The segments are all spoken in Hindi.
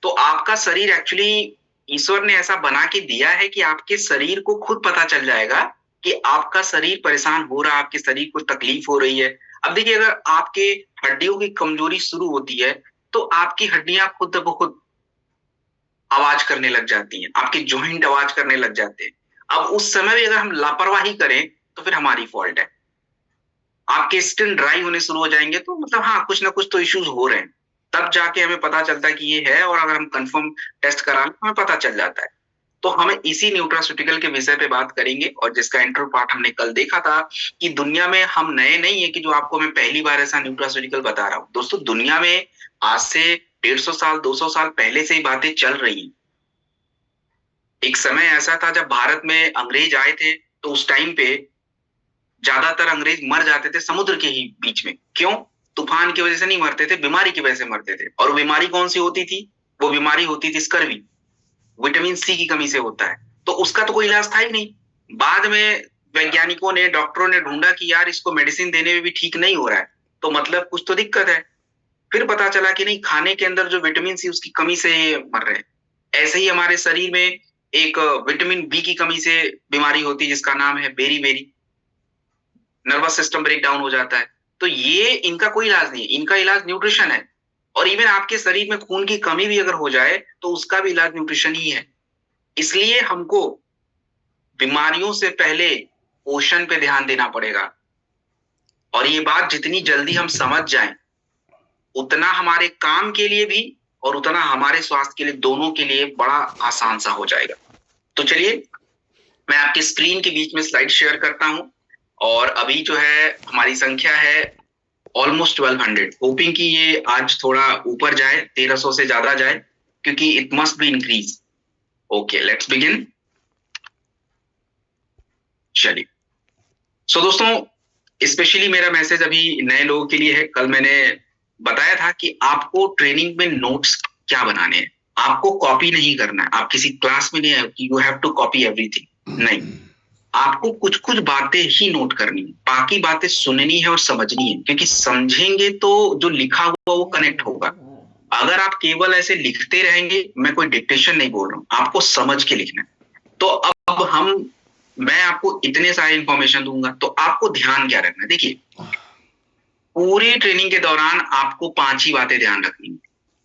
तो आपका शरीर एक्चुअली ईश्वर ने ऐसा बना के दिया है कि आपके शरीर को खुद पता चल जाएगा कि आपका शरीर परेशान हो रहा है, आपके शरीर को तकलीफ हो रही है। अब देखिए, अगर आपके हड्डियों की कमजोरी शुरू होती है तो आपकी हड्डियां खुद ब खुद आवाज करने लग जाती हैं, आपके जॉइंट आवाज करने लग जाते हैं। अब उस समय भी अगर हम लापरवाही करें तो फिर हमारी फॉल्ट है। आपके स्किन ड्राई होने शुरू हो जाएंगे, तो मतलब हाँ, कुछ ना कुछ तो इश्यूज हो रहे हैं। तब जाके हमें पता चलता है कि ये है, और अगर हम कंफर्म टेस्ट करा लें हमें पता चल जाता है। तो हमें इसी न्यूट्रास्यूटिकल के विषय पे बात करेंगे, और जिसका इंट्रो पार्ट हमने कल देखा था कि दुनिया में हम नए नहीं है कि जो आपको मैं पहली बार ऐसा न्यूट्रास्यूटिकल बता रहा हूँ। दोस्तों, दुनिया में आज से 150 साल 200 साल पहले से ही बातें चल रही हैं। एक समय ऐसा था जब भारत में अंग्रेज आए थे, तो उस टाइम पे ज्यादातर अंग्रेज मर जाते थे समुद्र के ही बीच में। क्यों? तूफान की वजह से नहीं मरते थे, बीमारी की वजह से मरते थे। और बीमारी कौन सी होती थी? वो बीमारी होती थी स्कर्वी। विटामिन सी की कमी से होता है। तो उसका तो कोई इलाज था ही नहीं। बाद में वैज्ञानिकों ने, डॉक्टरों ने ढूंढा कि यार इसको मेडिसिन देने में भी ठीक नहीं हो रहा है, तो मतलब कुछ तो दिक्कत है। फिर पता चला कि नहीं, खाने के अंदर जो विटामिन सी उसकी कमी से ये मर रहे हैं। ऐसे ही हमारे शरीर में एक विटामिन बी की कमी से बीमारी होती है जिसका नाम है beriberi. Nervous system break down हो जाता है। तो ये इनका कोई इलाज नहीं है, इनका इलाज न्यूट्रिशन है। और इवन आपके शरीर में खून की कमी भी अगर हो जाए तो उसका भी इलाज न्यूट्रिशन ही है। इसलिए हमको बीमारियों से पहले पोषण पे ध्यान देना पड़ेगा। और ये बात जितनी जल्दी हम समझ जाएं, उतना हमारे काम के लिए भी और उतना हमारे स्वास्थ्य के लिए, दोनों के लिए बड़ा आसान सा हो जाएगा। तो चलिए, मैं आपकी स्क्रीन के बीच में स्लाइड शेयर करता हूं। और अभी जो है हमारी संख्या है ऑलमोस्ट 1200। होपिंग कि ये आज थोड़ा ऊपर जाए, 1300 से ज्यादा जाए, क्योंकि it must be increase. Okay, let's begin. चलिए, सो दोस्तों, स्पेशली मेरा मैसेज अभी नए लोगों के लिए है। कल मैंने बताया था कि आपको ट्रेनिंग में नोट्स क्या बनाने हैं। आपको कॉपी नहीं करना है। आप किसी क्लास में नहीं है कि you have to copy everything, नहीं। आपको कुछ कुछ बातें ही नोट करनी है, बाकी बातें सुननी है और समझनी है, क्योंकि समझेंगे तो जो लिखा हुआ वो कनेक्ट होगा। अगर आप केवल ऐसे लिखते रहेंगे, मैं कोई डिक्टेशन नहीं बोल रहा हूँ, आपको समझ के लिखना है। तो अब मैं आपको इतने सारे इंफॉर्मेशन दूंगा, तो आपको ध्यान क्या रखना है? देखिए, पूरी ट्रेनिंग के दौरान आपको 5 ही बातें ध्यान रखनी है।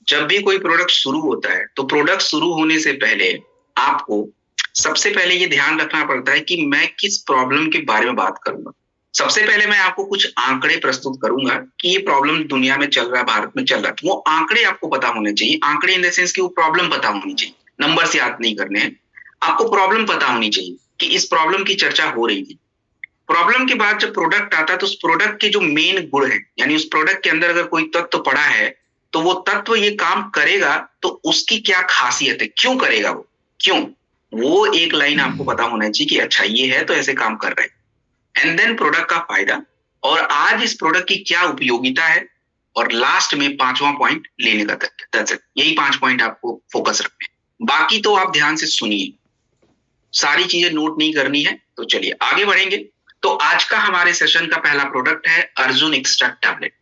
जब भी कोई प्रोडक्ट शुरू होता है, तो प्रोडक्ट शुरू होने से पहले आपको सबसे पहले ये ध्यान रखना पड़ता है कि मैं किस प्रॉब्लम के बारे में बात करूंगा। सबसे पहले मैं आपको कुछ आंकड़े प्रस्तुत करूंगा कि ये प्रॉब्लम दुनिया में चल रहा है, भारत में चल रहा है। वो आंकड़े आपको पता होने चाहिए। आंकड़े इन द सेंस कि वो प्रॉब्लम पता होनी चाहिए, नंबर से याद नहीं करने हैं। आपको प्रॉब्लम पता होनी चाहिए कि इस प्रॉब्लम की चर्चा हो रही थी। प्रॉब्लम के बाद जब प्रोडक्ट आता है, तो उस प्रोडक्ट के जो मेन गुण है, यानी उस प्रोडक्ट के अंदर अगर कोई तत्व पड़ा है, तो वो तत्व ये काम करेगा तो उसकी क्या खासियत है, क्यों करेगा वो, क्यों, वो एक लाइन आपको पता होना चाहिए कि अच्छा ये है तो ऐसे काम कर रहे हैं। एंड देन प्रोडक्ट का फायदा, और आज इस प्रोडक्ट की क्या उपयोगिता है, और लास्ट में 5वां पॉइंट लेने का तरीका। यही 5 पॉइंट आपको फोकस रखने हैं। बाकी तो आप ध्यान से सुनिए, सारी चीजें नोट नहीं करनी है। तो चलिए आगे बढ़ेंगे। तो आज का हमारे सेशन का पहला प्रोडक्ट है अर्जुन एक्सट्रैक्ट टैबलेट।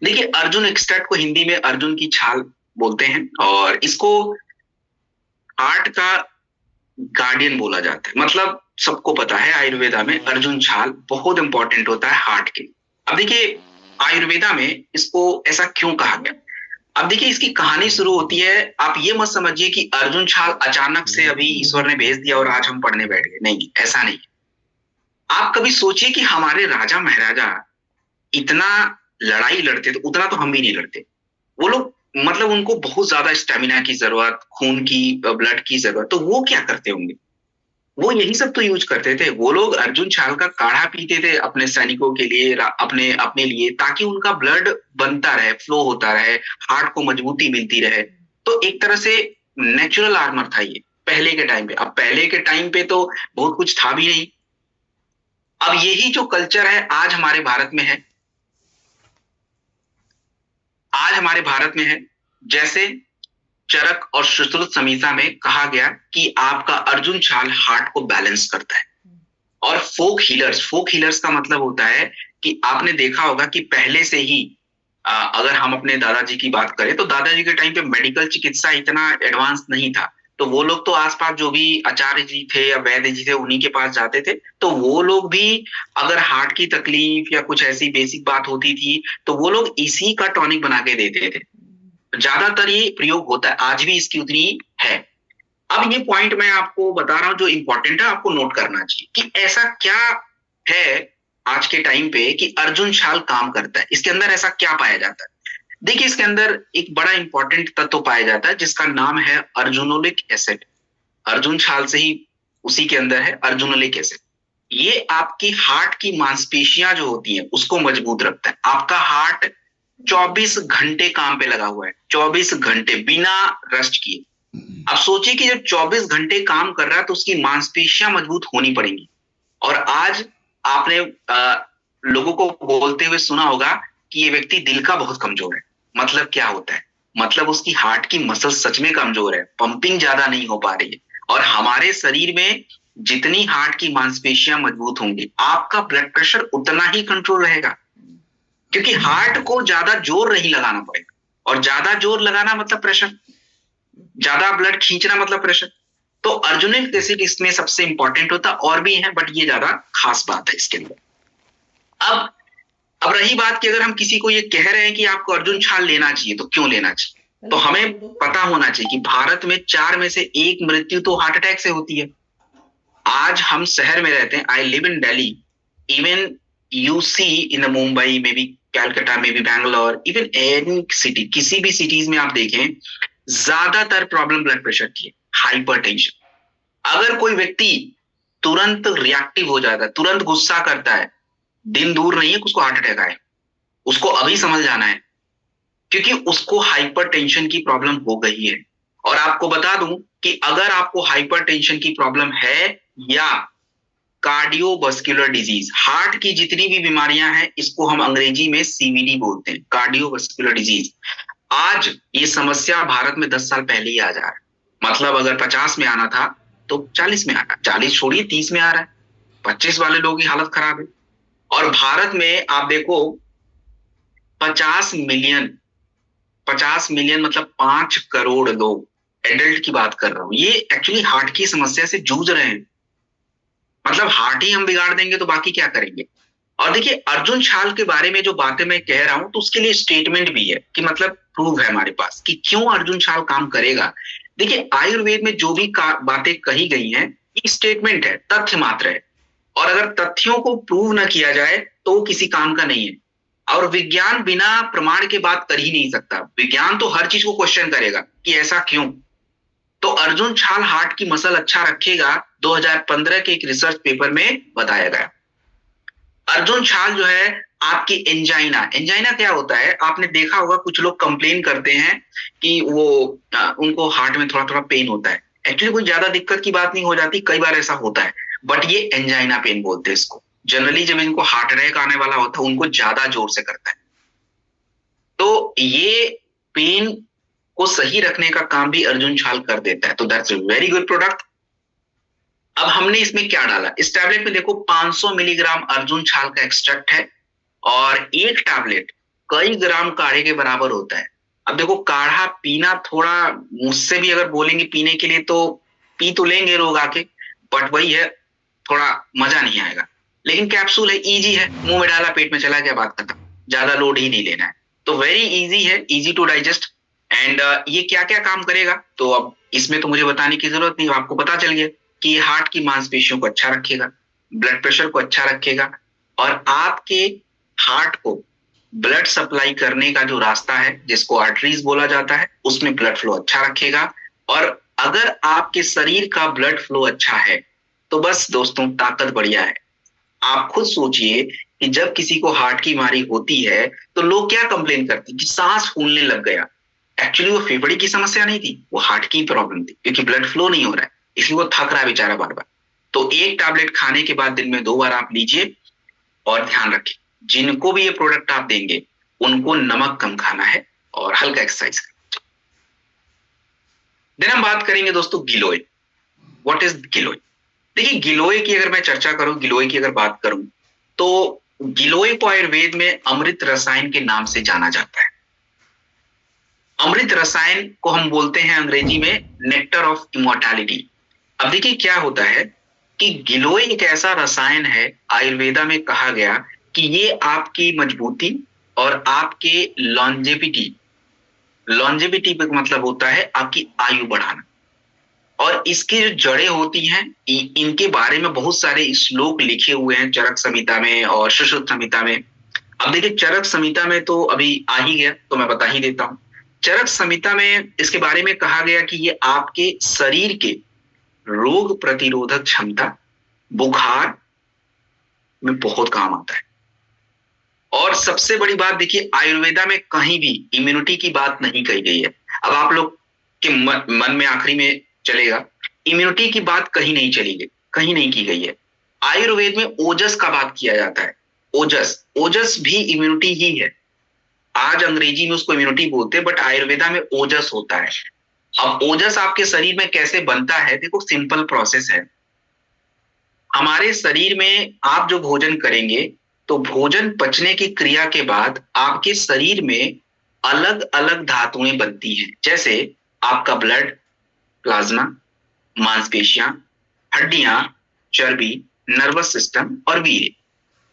देखिए, अर्जुन एक्सट्रैक्ट को हिंदी में अर्जुन की छाल बोलते हैं, और इसको हार्ट का गार्डियन बोला जाता है। मतलब सबको पता है आयुर्वेदा में अर्जुन छाल बहुत इंपॉर्टेंट होता है हार्ट के। अब देखिए, आयुर्वेदा में इसको ऐसा क्यों कहा गया? अब देखिए, इसकी कहानी शुरू होती है। आप ये मत समझिए कि अर्जुन छाल अचानक से अभी ईश्वर ने भेज दिया और आज हम पढ़ने बैठ गए, नहीं, ऐसा नहीं। आप कभी सोचिए कि हमारे राजा महाराजा इतना लड़ाई लड़ते थे, उतना तो हम भी नहीं लड़ते। वो लोग, मतलब उनको बहुत ज्यादा स्टेमिना की जरूरत, खून की, ब्लड की जरूरत, तो वो क्या करते होंगे? वो यही सब तो यूज करते थे। वो लोग अर्जुन छाल का काढ़ा पीते थे अपने सैनिकों के लिए, अपने अपने लिए, ताकि उनका ब्लड बनता रहे, फ्लो होता रहे, हार्ट को मजबूती मिलती रहे। तो एक तरह से नेचुरल आर्मर था ये पहले के टाइम पे। अब पहले के टाइम पे तो बहुत कुछ था भी नहीं। अब यही जो कल्चर है आज हमारे भारत में है, आज हमारे भारत में है। जैसे चरक और सुश्रुत संहिता में कहा गया कि आपका अर्जुन छाल हार्ट को बैलेंस करता है। और फोक हीलर्स का मतलब होता है कि आपने देखा होगा कि पहले से ही अगर हम अपने दादाजी की बात करें तो दादाजी के टाइम पे मेडिकल चिकित्सा इतना एडवांस नहीं था, तो वो लोग तो आसपास जो भी आचार्य जी थे या वैद्य जी थे उन्हीं के पास जाते थे। तो वो लोग भी अगर हार्ट की तकलीफ या कुछ ऐसी बेसिक बात होती थी तो वो लोग इसी का टॉनिक बना के देते थे। ज्यादातर ये प्रयोग होता है, आज भी इसकी उतनी है। अब ये पॉइंट मैं आपको बता रहा हूं जो इंपॉर्टेंट है, आपको नोट करना चाहिए कि ऐसा क्या है आज के टाइम पे कि अर्जुन छाल काम करता है। इसके अंदर ऐसा क्या पाया जाता है? देखिए, इसके अंदर एक बड़ा इंपॉर्टेंट तत्व पाया जाता है जिसका नाम है अर्जुनोलिक एसिड। अर्जुन छाल से ही उसी के अंदर है अर्जुनोलिक एसिड। ये आपकी हार्ट की मांसपेशियां जो होती हैं उसको मजबूत रखता है। आपका हार्ट 24 घंटे काम पे लगा हुआ है, 24 घंटे बिना रेस्ट किए। अब सोचिए कि जब 24 घंटे काम कर रहा है तो उसकी मांसपेशियां मजबूत होनी पड़ेंगी। और आज आपने लोगों को बोलते हुए सुना होगा कि ये व्यक्ति दिल का बहुत कमजोर है। मतलब क्या होता है? मतलब उसकी हार्ट की मसल सच में कमजोर है, पंपिंग ज्यादा नहीं हो पा रही है। और हमारे शरीर में जितनी हार्ट की मांसपेशियां मजबूत होंगी आपका ब्लड प्रेशर उतना ही कंट्रोल रहेगा, क्योंकि हार्ट को ज्यादा जोर नहीं लगाना पड़ेगा। और ज्यादा जोर लगाना मतलब प्रेशर, ज्यादा ब्लड खींचना मतलब प्रेशर। तो अर्जुनिक एसिड इसमें सबसे इंपॉर्टेंट होता है, और भी है बट ये ज्यादा खास बात है इसके अंदर। अब रही बात कि अगर हम किसी को ये कह रहे हैं कि आपको अर्जुन छाल लेना चाहिए तो क्यों लेना चाहिए, तो हमें पता होना चाहिए कि भारत में 4 में से 1 मृत्यु तो हार्ट अटैक से होती है। आज हम शहर में रहते हैं, I live in Delhi, even you see in Mumbai में भी, कैलकाटा में भी, बैंगलोर, इवन एनी सिटी, किसी भी सिटीज में आप देखें ज्यादातर प्रॉब्लम ब्लड प्रेशर की है, हाइपरटेंशन। अगर कोई व्यक्ति तुरंत रिएक्टिव हो जाता है, तुरंत गुस्सा करता है, दिन दूर नहीं है कि उसको हार्ट अटैक आए। उसको अभी समझ जाना है, क्योंकि उसको हाइपरटेंशन की प्रॉब्लम हो गई है। और आपको बता दूं कि अगर आपको हाइपरटेंशन की प्रॉब्लम है या कार्डियोवास्कुलर डिजीज, हार्ट की जितनी भी बीमारियां हैं इसको हम अंग्रेजी में सीवीडी बोलते हैं, कार्डियोवास्कुलर डिजीज। आज ये समस्या भारत में 10 साल पहले ही आ जा रहा है। मतलब अगर 50 में आना था तो 40 में आ रहा है, 40 छोड़िए 30 में आ रहा है। 25 वाले लोगों की हालत खराब है। और भारत में आप देखो 50 मिलियन, 50 मिलियन मतलब 5 करोड़ लोग, एडल्ट की बात कर रहा हूं, ये एक्चुअली हार्ट की समस्या से जूझ रहे हैं। मतलब हार्ट ही हम बिगाड़ देंगे तो बाकी क्या करेंगे। और देखिए, अर्जुन छाल के बारे में जो बातें मैं कह रहा हूं तो उसके लिए स्टेटमेंट भी है कि मतलब प्रूव है हमारे पास कि क्यों अर्जुन छाल काम करेगा। देखिए, आयुर्वेद में जो भी बातें कही गई हैं ये स्टेटमेंट है, तथ्य मात्र है। और अगर तथ्यों को प्रूव ना किया जाए तो वो किसी काम का नहीं है। और विज्ञान बिना प्रमाण के बात कर ही नहीं सकता। विज्ञान तो हर चीज को क्वेश्चन करेगा कि ऐसा क्यों। तो अर्जुन छाल हार्ट की मसल अच्छा रखेगा, 2015 के एक रिसर्च पेपर में बताया गया। अर्जुन छाल जो है आपकी एंजाइना, एंजाइना क्या होता है आपने देखा होगा, कुछ लोग कंप्लेन करते हैं कि वो उनको हार्ट में थोड़ा थोड़ा पेन होता है। एक्चुअली कोई ज्यादा दिक्कत की बात नहीं हो जाती, कई बार ऐसा होता है, बट ये एंजाइना पेन बोलते हैं इसको। जनरली जब इनको हार्ट अटैक आने वाला होता है उनको ज्यादा जोर से करता है। तो ये पेन को सही रखने का काम भी अर्जुन छाल कर देता है। तो that's a very good product. अब हमने इसमें क्या डाला, इस टैबलेट में देखो 500 मिलीग्राम अर्जुन छाल का एक्सट्रैक्ट है और एक टैबलेट कई ग्राम काढ़े के बराबर होता है। अब देखो, काढ़ा पीना थोड़ा, मुझसे भी अगर बोलेंगे पीने के लिए तो पी तो लेंगे लोग आके, बट वही है, थोड़ा मजा नहीं आएगा। लेकिन कैप्सूल है, इजी है, मुंह में डाला पेट में चला गया, बात खत्म, ज्यादा लोड ही नहीं लेना है। तो वेरी इजी है, इजी टू डाइजेस्ट। एंड ये क्या क्या काम करेगा तो अब इसमें तो मुझे बताने की जरूरत नहीं, आपको पता चल गया कि हार्ट की मांसपेशियों को अच्छा रखेगा, ब्लड प्रेशर को अच्छा रखेगा, और आपके हार्ट को ब्लड सप्लाई करने का जो रास्ता है जिसको आर्टरीज बोला जाता है उसमें ब्लड फ्लो अच्छा रखेगा। और अगर आपके शरीर का ब्लड फ्लो अच्छा है तो बस दोस्तों ताकत बढ़िया है। आप खुद सोचिए कि जब किसी को हार्ट की बीमारी होती है तो लोग क्या कंप्लेन करते हैं कि सांस फूलने लग गया। एक्चुअली वो फेफड़े की समस्या नहीं थी, वो हार्ट की प्रॉब्लम थी, क्योंकि ब्लड फ्लो नहीं हो रहा है, इसलिए वो थक रहा है बेचारा बार बार। तो एक टैबलेट खाने के बाद दिन में 2 बार आप लीजिए। और ध्यान रखें, जिनको भी ये प्रोडक्ट आप देंगे उनको नमक कम खाना है और हल्का एक्सरसाइज करना। देन हम बात करेंगे दोस्तों गिलोय। व्हाट इज गिलोय? देखिए, गिलोय की अगर मैं चर्चा करूं, गिलोय की अगर बात करूं तो गिलोय को आयुर्वेद में अमृत रसायन के नाम से जाना जाता है। अमृत रसायन को हम बोलते हैं अंग्रेजी में नेक्टर ऑफ इमॉर्टैलिटी। अब देखिए क्या होता है कि गिलोय एक ऐसा रसायन है, आयुर्वेदा में कहा गया कि ये आपकी मजबूती और आपके लॉन्जेविटी, लॉन्जेविटी का मतलब होता है आपकी आयु बढ़ाना। और इसकी जो जड़ें होती हैं, इनके बारे में बहुत सारे श्लोक लिखे हुए हैं चरक संहिता में और सुश्रुत संहिता में। अब देखिए चरक संहिता में तो अभी आ ही गया, तो मैं बता ही देता हूं। चरक संहिता में इसके बारे में कहा गया कि ये आपके शरीर के रोग प्रतिरोधक क्षमता, बुखार में बहुत काम आता है। और सबसे बड़ी बात देखिए, आयुर्वेदा में कहीं भी इम्यूनिटी की बात नहीं कही गई है। अब आप लोग के मन में आखिरी में चलेगा, इम्यूनिटी की बात कहीं नहीं चली गई, कहीं नहीं की गई है। आयुर्वेद में ओजस का बात किया जाता है। ओजस, ओजस भी इम्यूनिटी ही है। आज अंग्रेजी में उसको इम्यूनिटी बोलते हैं, बट आयुर्वेदा में ओजस होता है। अब ओजस आपके शरीर में कैसे बनता है, देखो सिंपल प्रोसेस है। हमारे शरीर में आप जो भोजन करेंगे, तो भोजन पचने की क्रिया के बाद आपके शरीर में अलग अलग धातुएं बनती हैं, जैसे आपका ब्लड, प्लाज्मा, मांसपेशियां, हड्डियां, चर्बी, नर्वस सिस्टम और वीर्य।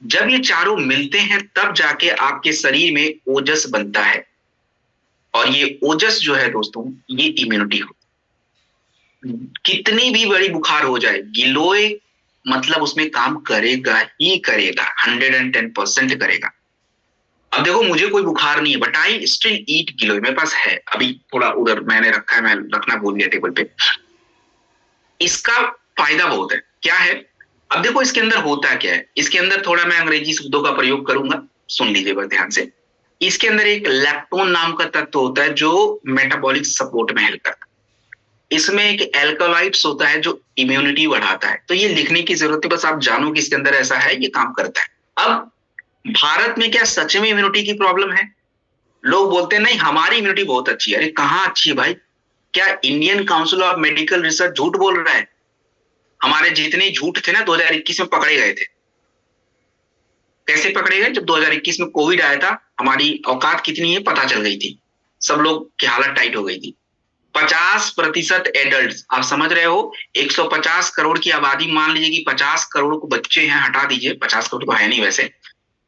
जब ये चारों मिलते हैं तब जाके आपके शरीर में ओजस बनता है। और ये ओजस जो है दोस्तों, ये इम्यूनिटी हो। कितनी भी बड़ी बुखार हो जाए, गिलोय मतलब उसमें काम करेगा ही करेगा, 110% करेगा। अब देखो मुझे कोई बुखार नहीं है, बट आई स्टिल ईट गिलोय, मेरे पास है, अभी थोड़ा उधर मैंने रखा है, मैं रखना भूल गया टेबल पे। इसका फायदा बहुत है। क्या है, अब देखो इसके अंदर होता क्या है। इसके अंदर थोड़ा मैं अंग्रेजी शब्दों का प्रयोग करूंगा, सुन लीजिए बस ध्यान से। इसके अंदर एक लैक्टोन नाम का तत्व होता है जो मेटाबॉलिक सपोर्ट में हेल्प करता है। इसमें एक एल्कोलाइट्स होता है जो इम्यूनिटी बढ़ाता है। तो ये लिखने की जरूरत है, बस आप जानो कि इसके अंदर ऐसा है, ये काम करता है। अब भारत में क्या सच में इम्यूनिटी की प्रॉब्लम है? लोग बोलते हैं नहीं हमारी इम्यूनिटी बहुत अच्छी है। अरे कहाँ अच्छी है भाई? क्या Indian council of medical research झूठ बोल रहा है? हमारे जितने झूठ थे ना 2021 में पकड़े गए थे। कैसे पकड़े गए? जब 2021 में कोविड आया था, हमारी औकात कितनी है पता चल गई थी, सब लोग की हालत टाइट हो गई थी। 50% एडल्ट, आप समझ रहे हो, 150 करोड़ की आबादी, मान लीजिए कि 50 करोड़ को बच्चे हैं, हटा दीजिए, 50 करोड़ तो है नहीं वैसे,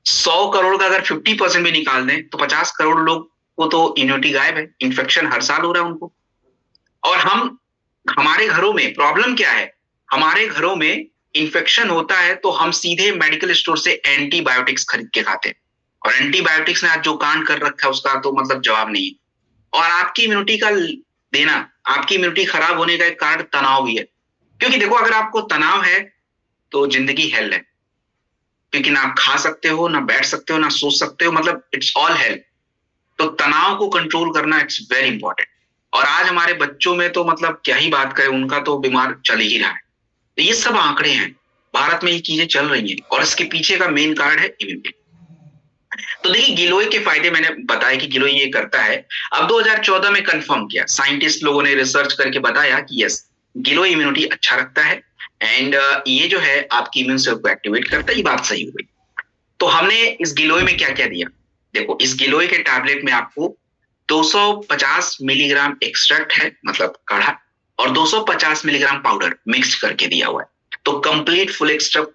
100 करोड़ का अगर 50% भी निकाल दें तो 50 करोड़ लोग को तो इम्यूनिटी गायब है, इन्फेक्शन हर साल हो रहा है उनको। और हमारे घरों में प्रॉब्लम क्या है, हमारे घरों में इन्फेक्शन होता है तो हम सीधे मेडिकल स्टोर से एंटीबायोटिक्स खरीद के खाते हैं। और एंटीबायोटिक्स ने आज जो कांड कर रखा है उसका तो मतलब जवाब नहीं है। और आपकी इम्यूनिटी का देना, आपकी इम्यूनिटी खराब होने का एक कारण तनाव भी है। क्योंकि देखो अगर आपको तनाव है तो जिंदगी हेल है, क्योंकि ना आप खा सकते हो, ना बैठ सकते हो, ना सोच सकते हो, मतलब इट्स ऑल हेल। तो तनाव को कंट्रोल करना इट्स वेरी इंपॉर्टेंट। और आज हमारे बच्चों में तो मतलब क्या ही बात करें, उनका तो बीमार चल ही रहा है। तो ये सब आंकड़े हैं, भारत में ये चीजें चल रही हैं, और इसके पीछे का मेन कारण है इम्यूनिटी। तो देखिए गिलोय के फायदे मैंने बताया कि गिलोय ये करता है। अब 2014 में कंफर्म किया, साइंटिस्ट लोगों ने रिसर्च करके बताया कि यस, गिलोय इम्यूनिटी अच्छा रखता है एंड ये जो है आपकी इम्यून सेल को एक्टिवेट करता है। ये बात सही हो गई। तो हमने इस गिलोय में क्या क्या दिया, देखो इस गिलोय के टैबलेट में आपको 250 मिलीग्राम एक्सट्रैक्ट है, मतलब काढ़ा, और 250 मिलीग्राम पाउडर मिक्स करके दिया हुआ है। तो कंप्लीट फुल एक्सट्रैक्ट,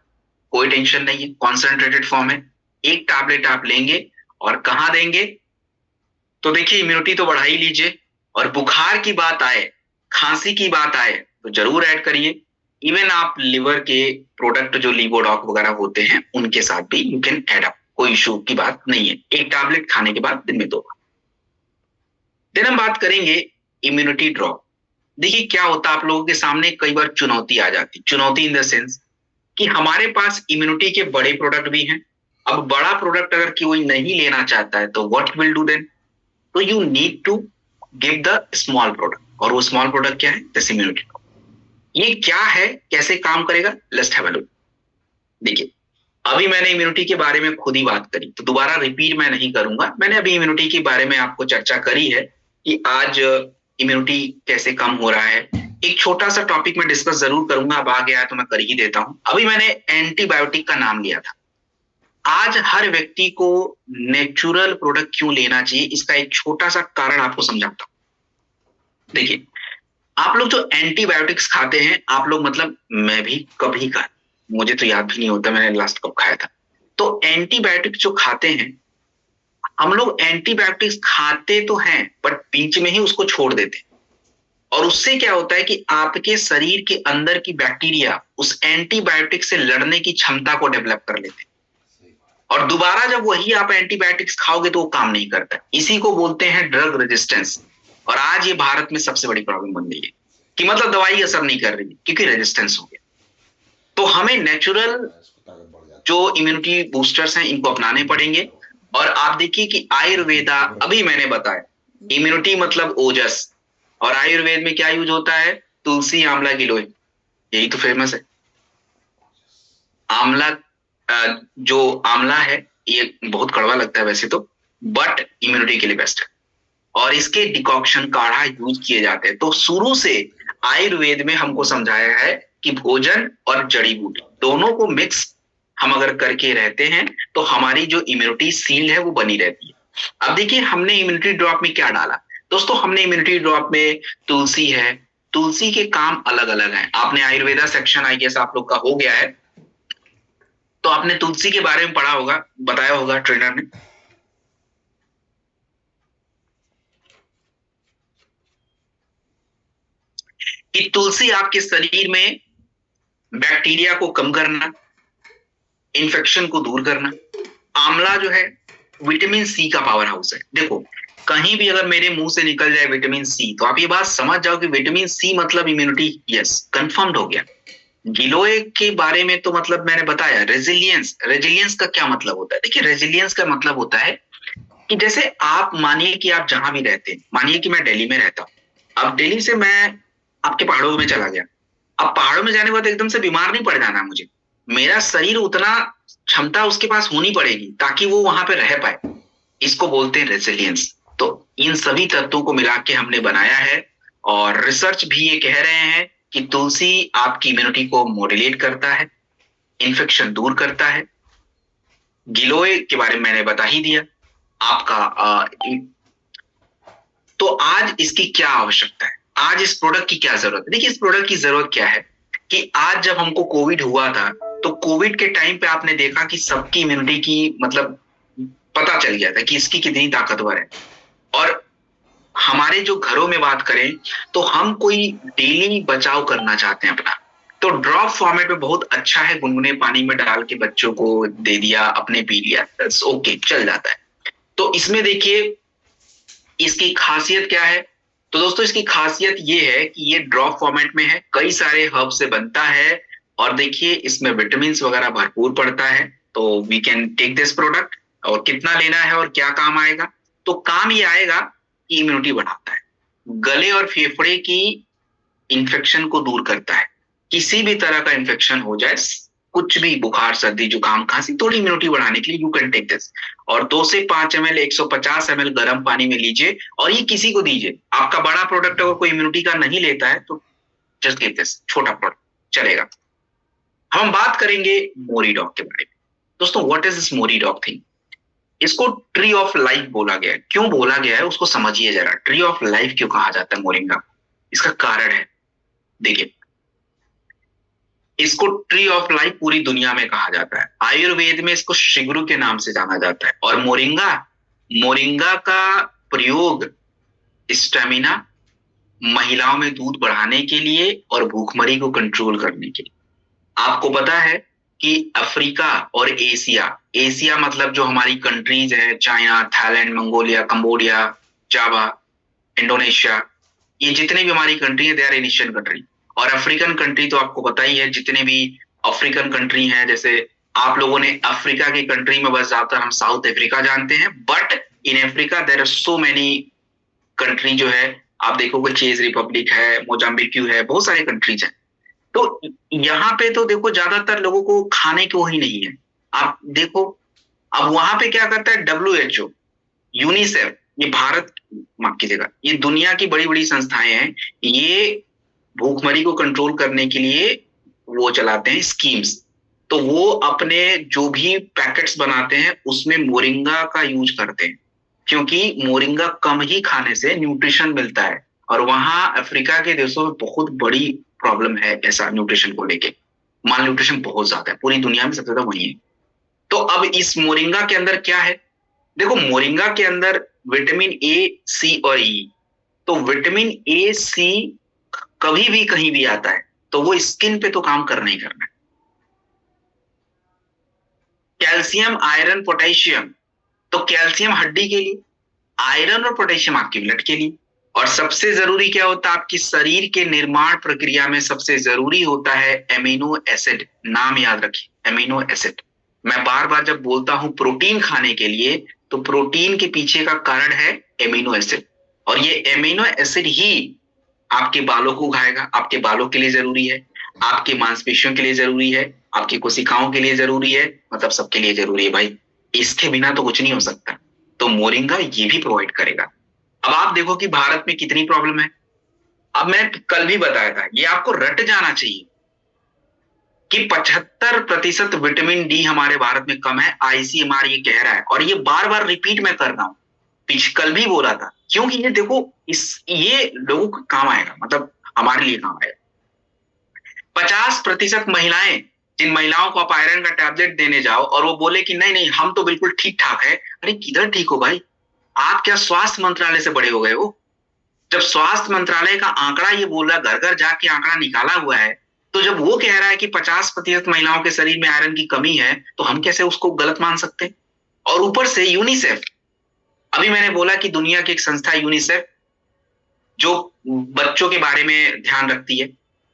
कोई टेंशन नहीं है, कॉन्सेंट्रेटेड फॉर्म है। एक टैबलेट आप लेंगे और कहाँ देंगे, तो देखिए इम्यूनिटी तो बढ़ा ही लीजिए, और बुखार की बात आए, खांसी की बात आए तो जरूर ऐड करिए। इवन आप लिवर के प्रोडक्ट जो लीवोडॉक वगैरह होते हैं उनके साथ भी यू कैन ऐड अप, कोई इशू की बात नहीं है। एक टैबलेट खाने के बाद दिन में 2 बार। देन हम बात करेंगे इम्यूनिटी ड्रॉप। देखिए क्या होता है, आप लोगों के सामने कई बार चुनौती आ जाती, चुनौती इन द सेंस कि हमारे पास इम्यूनिटी के बड़े प्रोडक्ट भी हैं। अब बड़ा प्रोडक्ट अगर कोई नहीं लेना चाहता है तो व्हाट विल डू देन, तो you need to give the small product. और वो स्मॉल प्रोडक्ट क्या है, दिस इम्यूनिटी। ये क्या है, कैसे काम करेगा, लेट्स हैव अ लुक। देखिए अभी मैंने इम्यूनिटी के बारे में खुद ही बात करी, तो दोबारा रिपीट मैं नहीं करूंगा। मैंने अभी इम्यूनिटी के बारे में आपको चर्चा करी है कि आज इम्यूनिटी कैसे कम हो रहा है। एक छोटा सा टॉपिक में डिस्कस जरूर करूंगा, अब आ गया है तो मैं कर ही देता हूं। अभी मैंने एंटीबायोटिक का नाम लिया था, आज हर व्यक्ति को नेचुरल प्रोडक्ट क्यों लेना चाहिए, इसका एक छोटा सा कारण आपको समझाता हूं। देखिए, आप लोग जो एंटीबायोटिक्स खाते हैं, आप लोग मतलब मैं भी कभी का, मुझे तो याद भी नहीं होता मैंने लास्ट कब खाया था। तो एंटीबायोटिक्स जो खाते हैं, हम लोग एंटीबायोटिक्स खाते तो हैं बट बीच में ही उसको छोड़ देते हैं। और उससे क्या होता है कि आपके शरीर के अंदर की बैक्टीरिया उस एंटीबायोटिक से लड़ने की क्षमता को डेवलप कर लेते हैं, और दोबारा जब वही आप एंटीबायोटिक्स खाओगे तो वो काम नहीं करता। इसी को बोलते हैं ड्रग रेजिस्टेंस। और आज ये भारत में सबसे बड़ी प्रॉब्लम बन गई है कि मतलब दवाई असर नहीं कर रही क्योंकि रेजिस्टेंस हो गया। तो हमें नेचुरल जो इम्यूनिटी बूस्टर्स हैं इनको अपनाने पड़ेंगे। और आप देखिए कि आयुर्वेदा, अभी मैंने बताया इम्यूनिटी मतलब ओजस, और आयुर्वेद में क्या यूज होता है, तुलसी आंवला गिलोय, यही तो फेमस है। आंवला, जो आंवला है ये बहुत कड़वा लगता है वैसे तो, बट इम्यूनिटी के लिए बेस्ट है, और इसके डिकॉक्शन काढ़ा यूज किए जाते हैं। तो शुरू से आयुर्वेद में हमको समझाया है कि भोजन और जड़ी बूटी दोनों को मिक्स हम अगर करके रहते हैं तो हमारी जो इम्यूनिटी सील्ड है वो बनी रहती है। अब देखिए हमने इम्यूनिटी ड्रॉप में क्या डाला दोस्तों, हमने इम्यूनिटी ड्रॉप में तुलसी है। तुलसी के काम अलग अलग हैं। आपने आयुर्वेदा सेक्शन आई गेस आप लोग का हो गया है, तो आपने तुलसी के बारे में पढ़ा होगा, बताया होगा ट्रेनर ने। कि तुलसी आपके शरीर में बैक्टीरिया को कम करना, इन्फेक्शन को दूर करना। आंवला जो है विटामिन सी का पावर हाउस है। देखो कहीं भी अगर मेरे मुंह से निकल जाए विटामिन सी, तो आप ये बात समझ जाओ कि विटामिन सी मतलब इम्यूनिटी, यस कंफर्म्ड हो गया। गिलोय के बारे में तो मतलब मैंने बताया, रेजिलियंस। रेजिलियंस का क्या मतलब होता है, देखिए रेजिलियंस का मतलब होता है कि जैसे आप मानिए कि आप जहां भी रहते हैं, मानिए कि मैं दिल्ली में रहता हूं, अब दिल्ली से मैं आपके पहाड़ों में चला गया। अब पहाड़ों में जाने के बाद एकदम से बीमार नहीं पड़ जाना मुझे, मेरा शरीर उतना क्षमता उसके पास होनी पड़ेगी ताकि वो वहां पे रह पाए। इसको बोलते हैं रेजिलियंस। तो इन सभी तत्वों को मिला के हमने बनाया है, और रिसर्च भी ये कह रहे हैं कि तुलसी आपकी इम्यूनिटी को मॉड्यूलेट करता है, इन्फेक्शन दूर करता है। गिलोय के बारे में मैंने बता ही दिया आपका। तो आज इसकी क्या आवश्यकता है, आज इस प्रोडक्ट की क्या जरूरत है। देखिए इस प्रोडक्ट की जरूरत क्या है कि आज जब हमको कोविड हुआ था, तो कोविड के टाइम पे आपने देखा कि सबकी इम्यूनिटी की मतलब पता चल गया था कि इसकी कितनी ताकतवर है। और हमारे जो घरों में बात करें तो हम कोई डेली बचाव करना चाहते हैं अपना, तो ड्रॉप फॉर्मेट में बहुत अच्छा है, गुनगुने पानी में डाल के बच्चों को दे दिया, अपने पी लिया, ओके चल जाता है। तो इसमें देखिए इसकी खासियत क्या है, तो दोस्तों इसकी खासियत ये है कि ये ड्रॉप फॉर्मेट में है, कई सारे हर्ब से बनता है, और देखिए इसमें विटामिन वगैरह भरपूर पड़ता है। तो we can take this product. और कितना लेना है और क्या काम आएगा, तो काम ये आएगा कि इम्यूनिटी बढ़ाता है, गले और फेफड़े की इन्फेक्शन को दूर करता है। किसी भी तरह का इन्फेक्शन हो जाए, कुछ भी बुखार सर्दी जुकाम खांसी, थोड़ी इम्यूनिटी बढ़ाने के लिए यू कैन टेक दिस। और 2 से 5 ml 150 ml गर्म पानी में लीजिए, और ये किसी को दीजिए। आपका बड़ा प्रोडक्ट अगर कोई इम्यूनिटी का नहीं लेता है तो जस्ट गिव दिस, छोटा प्रोडक्ट चलेगा। हम बात करेंगे मोरी डॉग के बारे में। दोस्तों what is this Mori dog thing, इसको ट्री ऑफ लाइफ बोला गया है। क्यों बोला गया है उसको समझिए जरा, ट्री ऑफ लाइफ क्यों कहा जाता है मोरिंगा, इसका कारण है। देखिए इसको ट्री ऑफ लाइफ पूरी दुनिया में कहा जाता है, आयुर्वेद में इसको शिगरू के नाम से जाना जाता है। और मोरिंगा, मोरिंगा का प्रयोग स्टेमिना, महिलाओं में दूध बढ़ाने के लिए और भूखमरी को कंट्रोल करने के लिए। आपको पता है कि अफ्रीका और एशिया, एशिया मतलब जो हमारी कंट्रीज है, चाइना, थाईलैंड, मंगोलिया, कंबोडिया, जावा, इंडोनेशिया, ये जितने भी हमारी कंट्री है दे आर एशियन कंट्री। और अफ्रीकन कंट्री तो आपको पता ही है, जितने भी अफ्रीकन कंट्री हैं, जैसे आप लोगों ने अफ्रीका की कंट्री में बस ज्यादातर हम साउथ अफ्रीका जानते हैं, but in Africa there are so many country जो है, आप देखोगे चेज रिपब्लिक है, मोजाम्बिक्यू है, बहुत सारे कंट्रीज हैं। तो यहाँ पे तो देखो ज्यादातर लोगों को खाने को ही नहीं है। आप देखो अब वहां पे क्या करता है WHO, यूनिसेफ, ये भारत, माफ कीजिएगा, ये दुनिया की बड़ी बड़ी संस्थाएं हैं, ये भूखमरी को कंट्रोल करने के लिए वो चलाते हैं स्कीम्स। तो वो अपने जो भी पैकेट्स बनाते हैं उसमें मोरिंगा का यूज करते हैं, क्योंकि मोरिंगा कम ही खाने से न्यूट्रिशन मिलता है। और वहां अफ्रीका के देशों में बहुत बड़ी प्रॉब्लम है ऐसा न्यूट्रिशन को लेके, माल न्यूट्रिशन बहुत ज्यादा है, पूरी दुनिया में सबसे ज्यादा वही है। तो अब इस मोरिंगा के अंदर क्या है, देखो मोरिंगा के अंदर विटामिन ए, सी और ई। तो विटामिन ए, सी कभी भी कहीं भी आता है तो वो स्किन पे तो काम करना ही करना है। कैल्शियम, आयरन, पोटेशियम, तो कैल्शियम हड्डी के लिए, आयरन और पोटेशियम आपके ब्लड के लिए। और सबसे जरूरी क्या होता है आपकी शरीर के निर्माण प्रक्रिया में, सबसे जरूरी होता है एमिनो एसिड। नाम याद रखिए, एमिनो एसिड। मैं बार बार जब बोलता हूं प्रोटीन खाने के लिए, तो प्रोटीन के पीछे का कारण है एमिनो एसिड। और ये एमिनो एसिड ही आपके बालों को उगाएगा, आपके बालों के लिए जरूरी है, आपके मांसपेशियों के लिए जरूरी है, आपकी कोशिकाओं के लिए जरूरी है, मतलब सबके लिए जरूरी है भाई। इसके बिना तो कुछ नहीं हो सकता। तो मोरिंगा ये भी प्रोवाइड करेगा। अब आप देखो कि भारत में कितनी प्रॉब्लम है। अब मैं कल भी बताया था, ये आपको रट जाना चाहिए कि 75% विटामिन डी हमारे भारत में कम है, आईसीएमआर ये कह रहा है। और ये बार बार रिपीट मैं कर रहा हूं, कल भी बोला था, क्योंकि ये देखो ये लोगों को काम आएगा, मतलब हमारे लिए काम आएगा। 50% महिलाएं, जिन महिलाओं को आप आयरन का टैबलेट देने जाओ और वो बोले कि नहीं नहीं हम तो बिल्कुल ठीक ठाक है, अरे किधर ठीक हो भाई, आप क्या स्वास्थ्य मंत्रालय से बड़े हो गए हो? जब स्वास्थ्य मंत्रालय का आंकड़ा ये बोल रहा, घर घर जाके आंकड़ा निकाला हुआ है, तो जब वो कह रहा है कि 50% महिलाओं के शरीर में आयरन की कमी है, तो हम कैसे उसको गलत मान सकते हैं? और ऊपर से यूनिसेफ, अभी मैंने बोला कि दुनिया की एक संस्था यूनिसेफ जो बच्चों के बारे में ध्यान रखती है,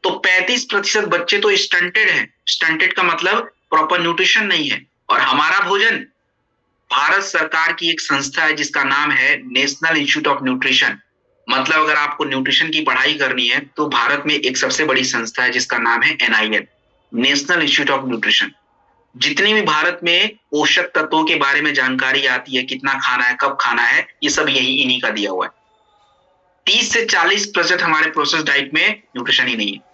तो 35% बच्चे तो स्टंटेड हैं। स्टंटेड का मतलब प्रॉपर न्यूट्रिशन नहीं है। और हमारा भोजन, भारत सरकार की एक संस्था है जिसका नाम है नेशनल इंस्टीट्यूट ऑफ न्यूट्रिशन। मतलब अगर आपको न्यूट्रिशन की पढ़ाई करनी है तो भारत में एक सबसे बड़ी संस्था है जिसका नाम है NIN, national institute of nutrition. जितनी भी भारत में पोषक तत्वों के बारे में जानकारी आती है, कितना खाना है, कब खाना है, ये सब यही इन्हीं का दिया हुआ है। 30 से 40% हमारे प्रोसेस डाइट में न्यूट्रिशन ही नहीं है।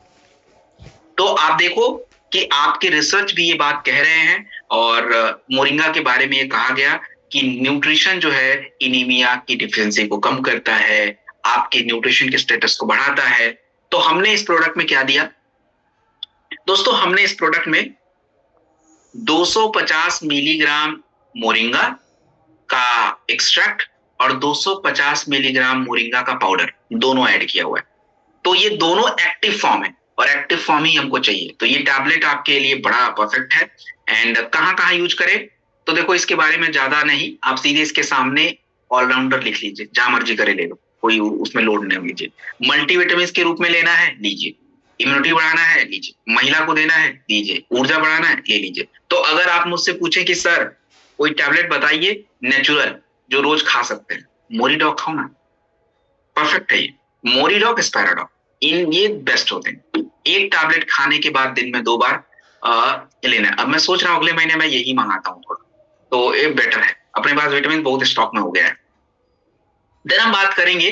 तो आप देखो कि आपके रिसर्च भी ये बात कह रहे हैं, और मोरिंगा के बारे में ये कहा गया कि न्यूट्रिशन जो है इनीमिया की डिफिशिएंसी को कम करता है, आपके न्यूट्रिशन के स्टेटस को बढ़ाता है। तो हमने इस प्रोडक्ट में क्या दिया दोस्तों, हमने इस प्रोडक्ट में 250 मिलीग्राम मोरिंगा का एक्सट्रैक्ट और 250 मिलीग्राम मोरिंगा का पाउडर दोनों ऐड किया हुआ है। तो ये दोनों एक्टिव फॉर्म है और एक्टिव फॉर्म ही हमको चाहिए। तो ये टैबलेट आपके लिए बड़ा परफेक्ट है। एंड कहां कहां यूज करें, तो देखो इसके बारे में ज्यादा नहीं, आप सीधे इसके सामने ऑलराउंडर लिख लीजिए, जहां मर्जी करे ले लो, कोई उसमें लोड नहीं लीजिए। मल्टीविटामिन के रूप में लेना है लीजिए, इम्यूनिटी बढ़ाना है लीजिए, महिला को देना है लीजिए, ऊर्जा बढ़ाना है ले लीजिए। तो अगर आप मुझसे पूछे कि सर कोई टैबलेट बताइए नेचुरल जो रोज खा सकते हैं, मोरीडॉग खाओ ना, परफेक्ट है ये। मोरीडॉग, स्पैराडॉग, इन ये बेस्ट होते हैं। एक टैबलेट खाने के बाद दिन में 2 बार लेना है। अब मैं सोच रहा हूँ अगले महीने मैं यही मंगाता हूँ थोड़ा, तो ये बेटर है, अपने पास विटामिन बहुत स्टॉक में हो गया है। देन हम बात करेंगे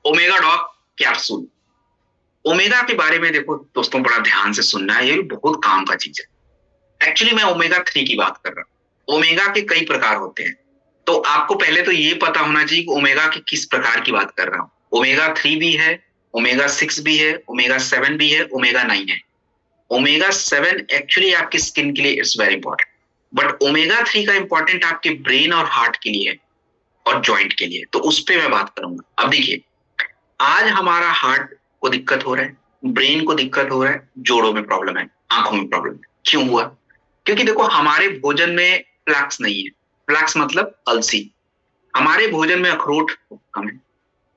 ओमेगा डॉग कैप्सूल। ओमेगा के बारे में देखो दोस्तों, बड़ा ध्यान से सुनना है, ये भी बहुत काम का चीज है। एक्चुअली मैं ओमेगा 3 की बात कर रहा हूँ। ओमेगा के कई प्रकार होते हैं, तो आपको पहले तो ये पता होना चाहिए कि ओमेगा के किस प्रकार की बात कर रहा हूँ। ओमेगा 3 भी है, ओमेगा 6 भी है, ओमेगा 7 भी है, ओमेगा 9 है। ओमेगा 7 एक्चुअली आपकी स्किन के लिए it's very important, but omega 3 का इंपॉर्टेंट आपके ब्रेन और हार्ट के लिए है और जॉइंट के लिए, तो उस पर मैं बात करूंगा। अब देखिए, आज हमारा हार्ट को दिक्कत हो रहा है, ब्रेन को दिक्कत हो रहा है, जोड़ों में प्रॉब्लम है, आंखों में प्रॉब्लम है। क्यों हुआ? क्योंकि देखो हमारे भोजन में फ्लैक्स नहीं है। फ्लैक्स मतलब अलसी। हमारे भोजन में अखरोट कम है,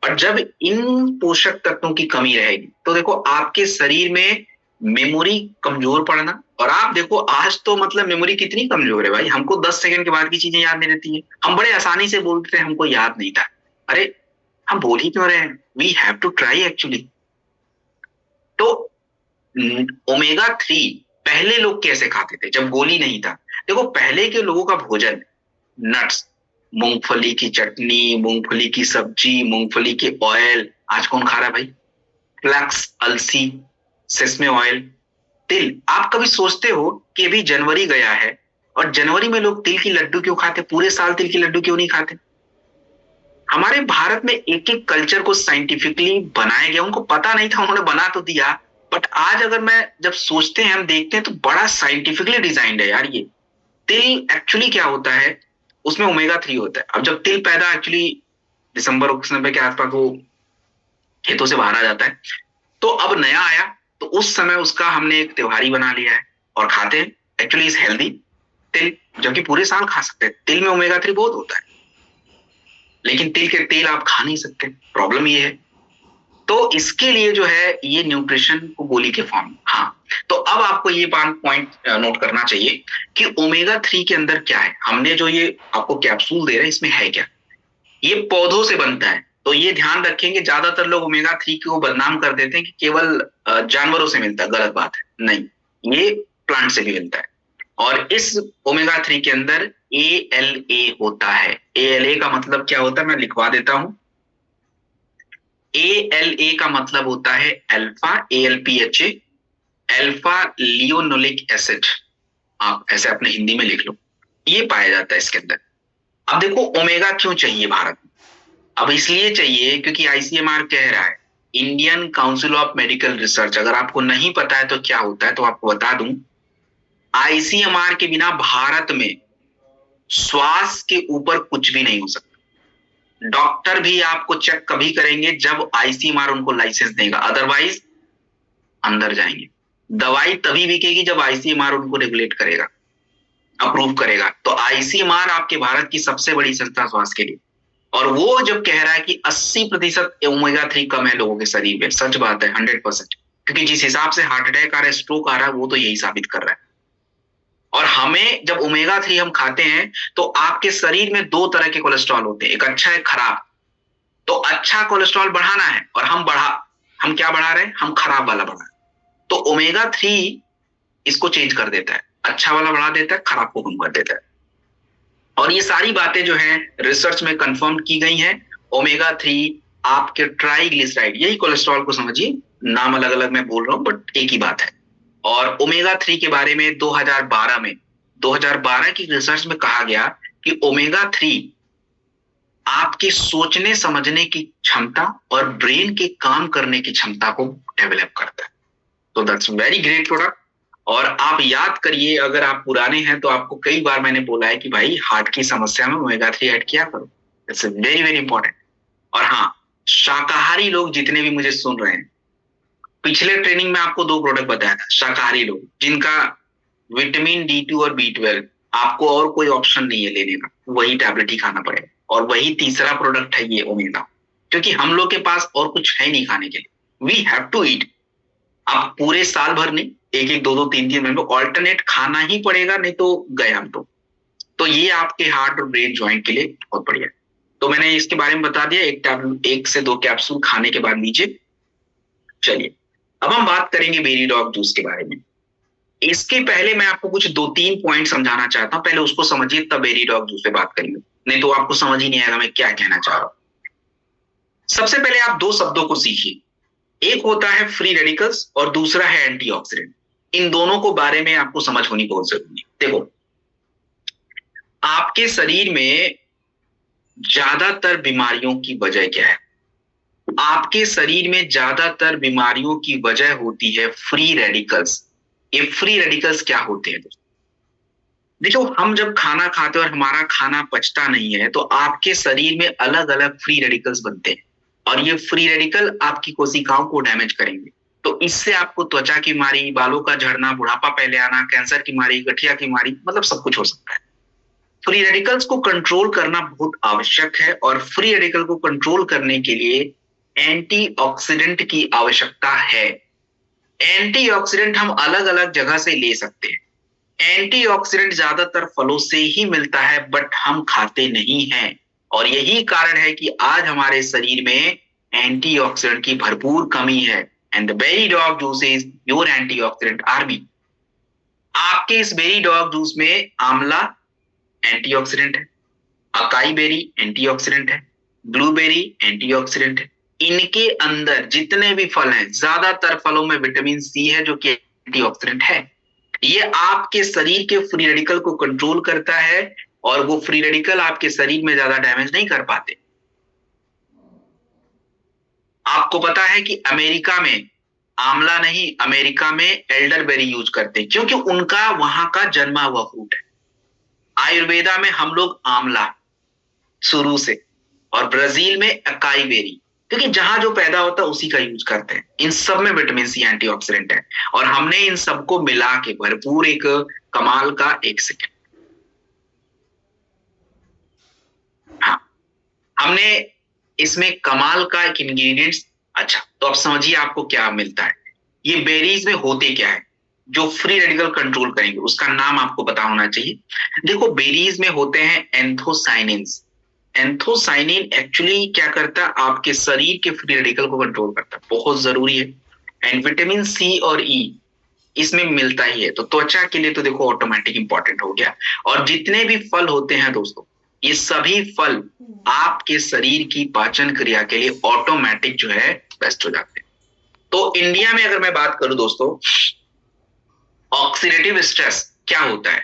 और जब इन पोषक तत्वों की कमी रहेगी तो देखो आपके शरीर में मेमोरी कमजोर पड़ना। और आप देखो आज तो मतलब मेमोरी कितनी कमजोर है भाई, हमको 10 सेकंड के बाद की चीजें याद नहीं रहती है। हम बड़े आसानी से बोलते हैं हमको याद नहीं था, अरे हम बोल ही क्यों रहे हैं, we have to try actually. तो ओमेगा 3 पहले लोग कैसे खाते थे जब गोली नहीं था? देखो पहले के लोगों का भोजन नट्स, मूंगफली की चटनी, मूंगफली की सब्जी, मूंगफली के ऑयल। आज कौन खा रहा है भाई? फ्लैक्स, अलसी, सेसमे ऑयल, तिल, आप कभी सोचते हो कि अभी जनवरी गया है और जनवरी में लोग तिल की लड्डू क्यों खाते, पूरे साल तिल की लड्डू क्यों नहीं खाते? हमारे भारत में एक एक कल्चर को साइंटिफिकली बनाया गया, उनको पता नहीं था, उन्होंने बना तो दिया, बट आज अगर मैं जब सोचते हैं, हम देखते हैं तो बड़ा साइंटिफिकली डिजाइंड है यार ये। तिल एक्चुअली क्या होता है, उसमें ओमेगा 3 होता है। अब जब तिल पैदा एक्चुअली दिसंबर नवंबर के आसपास वो खेतों से बाहर आ जाता है, तो अब नया आया, तो उस समय उसका हमने एक त्योहारी बना लिया है और खाते हैं। एक्चुअली इज हेल्दी तिल, जबकि पूरे साल खा सकते हैं। तिल में ओमेगा 3 बहुत होता है, लेकिन तिल के तेल आप खा नहीं सकते, प्रॉब्लम ये है। तो इसके लिए जो है ये न्यूट्रिशन को गोली के फॉर्म। हाँ, तो अब आपको ये पॉइंट नोट करना चाहिए कि ओमेगा 3 के अंदर क्या है। हमने जो ये आपको कैप्सूल दे रहे हैं, इसमें है क्या? ये पौधों से बनता है, तो ये ध्यान रखेंगे। ज्यादातर लोग ओमेगा 3 को बदनाम कर देते हैं कि केवल जानवरों से मिलता है, गलत बात है, नहीं, ये प्लांट से भी मिलता है। और इस ओमेगा 3 के अंदर ALA होता है। ALA का मतलब क्या होता है, मैं लिखवा देता हूं। ALA का मतलब होता है अल्फा, ALPHA, अल्फा लियोनोलिक एसिड। आप ऐसे अपने हिंदी में लिख लो, ये पाया जाता है इसके अंदर। अब देखो ओमेगा क्यों चाहिए भारत में? अब इसलिए चाहिए क्योंकि ICMR कह रहा है, Indian council of medical research, अगर आपको नहीं पता है तो क्या होता है तो आपको बता दूं, ICMR के बिना भारत में श्वास के ऊपर कुछ भी नहीं हो सकता। डॉक्टर भी आपको चेक कभी करेंगे जब ICMR उनको लाइसेंस देगा, अदरवाइज अंदर जाएंगे। दवाई तभी बिकेगी जब ICMR उनको रेगुलेट करेगा, अप्रूव करेगा। तो ICMR आपके भारत की सबसे बड़ी संस्था स्वास्थ्य के लिए। और वो जब कह रहा है कि 80% ओमेगा 3 कम है लोगों के शरीर में, सच बात है 100%, क्योंकि जिस हिसाब से हार्ट अटैक आ रहा है, स्ट्रोक आ रहा है, वो तो यही साबित कर रहा है। और हमें जब ओमेगा 3 हम खाते हैं तो आपके शरीर में दो तरह के कोलेस्ट्रॉल होते हैं, एक अच्छा है खराब। तो अच्छा कोलेस्ट्रॉल बढ़ाना है और हम क्या बढ़ा रहे हैं, हम खराब वाला बढ़ा रहे हैं। तो ओमेगा 3 इसको चेंज कर देता है, अच्छा वाला बढ़ा देता है, खराब को कम कर देता है। और ये सारी बातें जो है रिसर्च में कंफर्म की गई हैं। ओमेगा 3 आपके ट्राइग्लिसराइड, यही कोलेस्ट्रॉल को समझिए, नाम अलग अलग मैं बोल रहा हूं बट एक ही बात है। और ओमेगा 3 के बारे में 2012 की रिसर्च में कहा गया कि ओमेगा 3 आपके सोचने समझने की क्षमता और ब्रेन के काम करने की क्षमता को डेवलप करता है। तो दैट्स वेरी ग्रेट प्रोडक्ट। और आप याद करिए, अगर आप पुराने हैं तो आपको कई बार मैंने बोला है कि भाई हार्ट की समस्या में ओमेगा 3 ऐड किया करो, इट्स वेरी वेरी इंपॉर्टेंट। और हाँ, शाकाहारी लोग जितने भी मुझे सुन रहे हैं, पिछले ट्रेनिंग में आपको 2 प्रोडक्ट बताया था। शाकाहारी लोग जिनका विटामिन D2 और B12, आपको और कोई ऑप्शन नहीं है लेने का, वही टैबलेट ही खाना पड़ेगा। और वही तीसरा प्रोडक्ट है ये ओमेगा, क्योंकि हम लोग के पास और कुछ है नहीं खाने के लिए, वी हैव टू ईट। आप पूरे साल भर नहीं, एक एक दो दो तीन तीन महीने ऑल्टरनेट खाना ही पड़ेगा, नहीं तो गए हम तो ये आपके हार्ट और ब्रेन ज्वाइंट के लिए बहुत बढ़िया है। तो मैंने इसके बारे में बता दिया, एक से 2 कैप्सूल खाने के बाद लीजिए। चलिए अब हम बात करेंगे बेरी डॉग जूस के बारे में। इसके पहले मैं आपको कुछ 2-3 पॉइंट समझाना चाहता हूं, पहले उसको समझिए तब बेरी डॉग जूस पे बात करेंगे, नहीं तो आपको समझ ही नहीं आएगा मैं क्या कहना चाह रहा हूं। सबसे पहले आप 2 शब्दों को सीखिए, एक होता है फ्री रेडिकल्स और दूसरा है एंटीऑक्सीडेंट। इन दोनों को बारे में आपको समझ होनी बहुत जरूरी है। देखो, आपके शरीर में ज्यादातर बीमारियों की वजह क्या है? आपके शरीर में ज्यादातर बीमारियों की वजह होती है फ्री रेडिकल्स। ये फ्री रेडिकल्स क्या होते हैं? देखो, हम जब खाना खाते हैं और हमारा खाना पचता नहीं है तो आपके शरीर में अलग अलग फ्री रेडिकल्स बनते हैं, और ये फ्री रेडिकल आपकी कोशिकाओं को डैमेज करेंगे। तो इससे आपको त्वचा की बीमारी, बालों का झड़ना, बुढ़ापा पहले आना, कैंसर की बीमारी, गठिया की बीमारी, मतलब सब कुछ हो सकता है। फ्री रेडिकल्स को कंट्रोल करना बहुत आवश्यक है, और फ्री रेडिकल को कंट्रोल करने के लिए एंटीऑक्सीडेंट की आवश्यकता है। एंटीऑक्सीडेंट हम अलग अलग जगह से ले सकते हैं। एंटीऑक्सीडेंट ज्यादातर फलों से ही मिलता है, बट हम खाते नहीं हैं, और यही कारण है कि आज हमारे शरीर में एंटीऑक्सीडेंट की भरपूर कमी है। And the berry dog juice is your antioxidant army. आपके इस बेरी डॉग जूस में आंवला एंटीऑक्सीडेंट है, अकाई बेरी एंटीऑक्सीडेंट है, ब्लूबेरी एंटीऑक्सीडेंट है। इनके अंदर जितने भी फल हैं, ज्यादातर फलों में विटामिन C है जो कि एंटीऑक्सीडेंट है। ये आपके शरीर के फ्री रेडिकल को कंट्रोल करता है और वो फ्री रेडिकल आपके शरीर में ज्यादा डैमेज नहीं कर पाते। आपको पता है कि अमेरिका में आंवला नहीं, अमेरिका में एल्डरबेरी यूज करते हैं क्योंकि उनका वहां का जन्मा हुआ फ्रूट है। आयुर्वेदा में हम लोग आंवला शुरू से, और ब्राजील में अकाई बेरी, क्योंकि जहां जो पैदा होता है उसी का यूज करते हैं। इन सब में विटामिन सी एंटीऑक्सीडेंट है और हमने इन सबको मिला के भरपूर एक कमाल का, एक सेकेंड, हाँ, हमने इसमें कमाल का एक इंग्रेडिएंट्स। अच्छा, तो अब समझिए आपको क्या मिलता है। ये बेरीज में होते क्या है जो फ्री रेडिकल कंट्रोल करेंगे, उसका नाम आपको पता होना चाहिए। देखो, बेरीज में होते हैं एंथोसाइनिन्स। एंथोसाइनिन एक्चुअली क्या करता है, आपके शरीर के फ्री रेडिकल को कंट्रोल करता है, बहुत जरूरी है। एंड विटामिन सी और ई इसमें मिलता ही है, तो त्वचा के लिए तो देखो ऑटोमेटिक इंपॉर्टेंट हो गया। और जितने भी फल होते हैं दोस्तों, ये सभी फल आपके शरीर की पाचन क्रिया के लिए ऑटोमेटिक जो है बेस्ट हो जाते हैं। तो इंडिया में अगर मैं बात करूं दोस्तों, ऑक्सीडेटिव स्ट्रेस क्या होता है।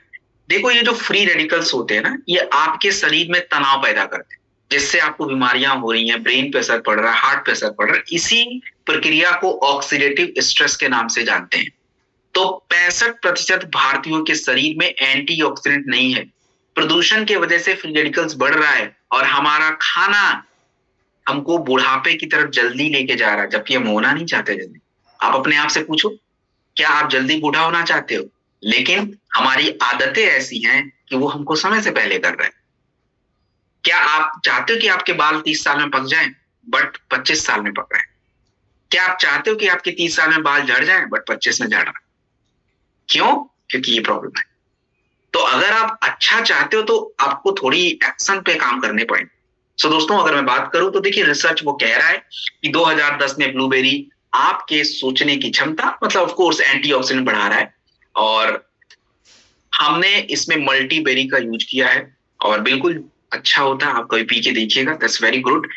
देखो, ये जो फ्री रेडिकल्स होते हैं ना, ये आपके शरीर में तनाव पैदा करते हैं, जिससे आपको बीमारियां हो रही हैं, ब्रेन पे असर पड़ रहा है, हार्ट पे असर पड़ रहा है। इसी प्रक्रिया को ऑक्सीडेटिव स्ट्रेस के नाम से जानते हैं। तो 65% भारतीयों के शरीर में एंटीऑक्सीडेंट नहीं है। प्रदूषण की वजह से फ्री रेडिकल्स बढ़ रहा है और हमारा खाना हमको बुढ़ापे की तरफ जल्दी लेके जा रहा है, जबकि हम होना नहीं चाहते जल्दी। आप अपने आप से पूछो, क्या आप जल्दी बूढ़ा होना चाहते हो? लेकिन हमारी आदतें ऐसी हैं कि वो हमको समय से पहले कर रहे हैं। क्या आप चाहते हो कि आपके बाल 30 साल में पक जाएं, बट 25 साल में पक रहे हैं? क्या आप चाहते हो कि आपके 30 साल में बाल झड़ जाएं, बट 25 में झड़ रहा है? क्यों? क्योंकि ये प्रॉब्लम है। तो अगर आप अच्छा चाहते हो तो आपको थोड़ी एक्शन पे काम करने पड़ेंगे। सो दोस्तों, अगर मैं बात करूं तो देखिए, रिसर्च वो कह रहा है कि 2010 में ब्लूबेरी आपके सोचने की क्षमता, मतलब ऑफ कोर्स एंटीऑक्सीडेंट बढ़ा रहा है, और हमने इसमें मल्टीबेरी का यूज किया है और बिल्कुल अच्छा होता है। आप कभी पी के देखिएगा, दैट्स वेरी गुड।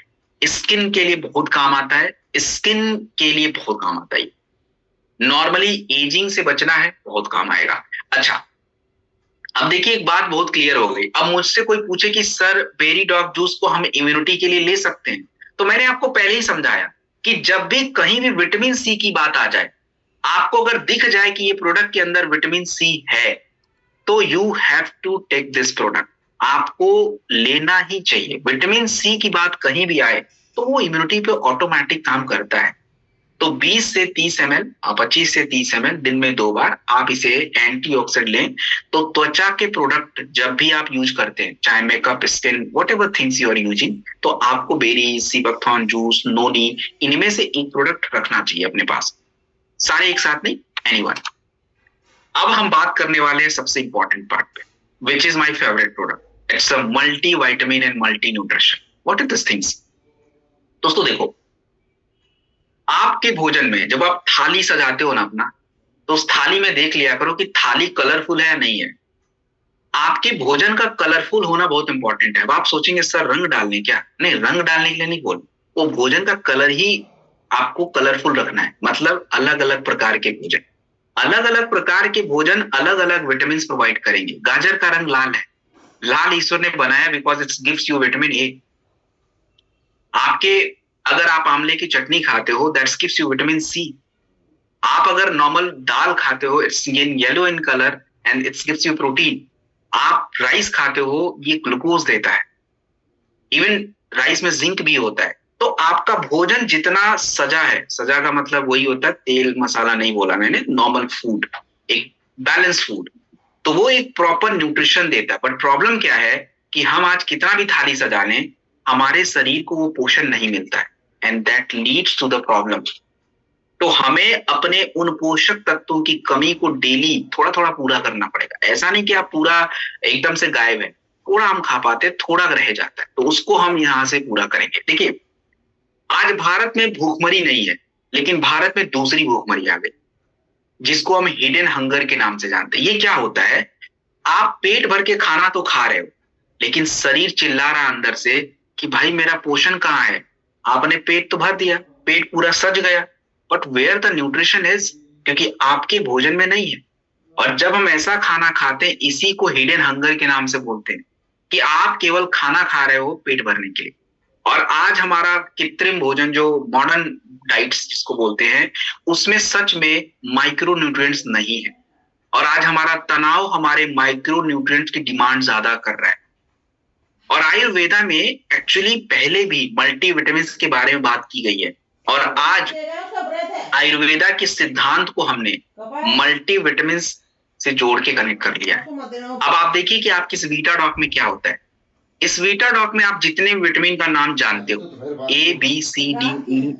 स्किन के लिए बहुत काम आता है, स्किन के लिए बहुत काम आता है। नॉर्मली एजिंग से बचना है, बहुत काम आएगा। अच्छा, अब देखिए, एक बात बहुत क्लियर हो गई। अब मुझसे कोई पूछे कि सर, बेरी डॉग जूस को हम इम्यूनिटी के लिए ले सकते हैं, तो मैंने आपको पहले ही समझाया कि जब भी कहीं भी विटामिन सी की बात आ जाए, आपको अगर दिख जाए कि ये प्रोडक्ट के अंदर विटामिन सी है, तो you have to take this product. आपको लेना ही चाहिए। विटामिन सी की बात कहीं भी आए तो वो इम्यूनिटी पे ऑटोमेटिक काम करता है। तो 20 से 30 ml, 25 से 30 ml दिन में 2 बार आप इसे एंटीऑक्सीडेंट लें। तो त्वचा के प्रोडक्ट जब भी आप यूज करते हैं, चाहे makeup, skin, whatever things you are using, तो आपको बेरी, सीबकथॉर्न जूस, नोनी, इनमें से एक प्रोडक्ट रखना चाहिए अपने पास, सारे एक साथ नहीं, एनीवन। अब हम बात करने वाले हैं सबसे इंपॉर्टेंट पार्ट पे, which is my favourite product. It's a multi vitamin and multi nutrition. What are this things? दोस्तों देखो, आपके भोजन में जब आप थाली सजाते हो ना अपना, तो उस थाली में देख लिया करो कि थाली कलरफुल है या नहीं है। आपके भोजन का कलरफुल होना बहुत इंपॉर्टेंट है। अब आप सोचेंगे सर रंग डालने, क्या नहीं, रंग डालने के लिए नहीं बोल, वो भोजन का कलर ही आपको कलरफुल रखना है। मतलब अलग अलग प्रकार के भोजन, अलग अलग प्रकार के भोजन अलग अलग विटामिन प्रोवाइड करेंगे। गाजर का रंग लाल है, लाल ईश्वर ने बनाया because it's gives you vitamin A. आपके, अगर आप आंवले की चटनी खाते हो, that's gives you vitamin C. आप अगर नॉर्मल दाल खाते हो, it's yellow in colour and it's gives you protein. आप राइस खाते हो, ये ग्लूकोज देता है। इवन राइस में जिंक भी होता है। तो आपका भोजन जितना सजा है, सजा का मतलब वही होता है, तेल मसाला नहीं बोला मैंने, नॉर्मल फूड, एक बैलेंस फूड, तो वो एक प्रॉपर न्यूट्रिशन देता है। बट प्रॉब्लम क्या है कि हम आज कितना भी थाली सजा लें, हमारे शरीर को वो पोषण नहीं मिलता है, and that leads to the problem. तो हमें अपने उन पोषक तत्वों की कमी को डेली थोड़ा थोड़ा पूरा करना पड़ेगा। ऐसा नहीं कि आप पूरा एकदम से गायब है, थोड़ा हम खा पाते, थोड़ा रह जाता है, तो उसको हम यहां से पूरा करेंगे। देखिए, आज भारत में भूखमरी नहीं है, लेकिन भारत में दूसरी भूखमरी आ गई, जिसको हम हिडन हंगर के नाम से जानते हैं। ये क्या होता है, आप पेट भर के खाना तो खा रहे हो, लेकिन शरीर चिल्ला रहा अंदर से कि भाई मेरा पोषण कहाँ है। आपने पेट तो भर दिया, पेट पूरा सज गया, but where the nutrition is, क्योंकि आपके भोजन में नहीं है। और जब हम ऐसा खाना खाते हैं, इसी को हिडन हंगर के नाम से बोलते हैं, कि आप केवल खाना खा रहे हो पेट भरने के लिए। और आज हमारा कृत्रिम भोजन जो मॉडर्न डाइट्स जिसको बोलते हैं, उसमें सच में माइक्रो न्यूट्रिएंट्स नहीं है। और आज हमारा तनाव हमारे माइक्रो न्यूट्रिएंट्स की डिमांड ज्यादा कर रहा है। और आयुर्वेदा में एक्चुअली पहले भी मल्टीविटामिन के बारे में बात की गई है, और आज आयुर्वेदा के सिद्धांत को हमने मल्टीविटामिन से जोड़ के कनेक्ट कर लिया है। अब आप देखिए कि आपकी इस वीटा डॉक में क्या होता है। इस वीटा डॉक में आप जितने विटामिन का नाम जानते हो, A B C D E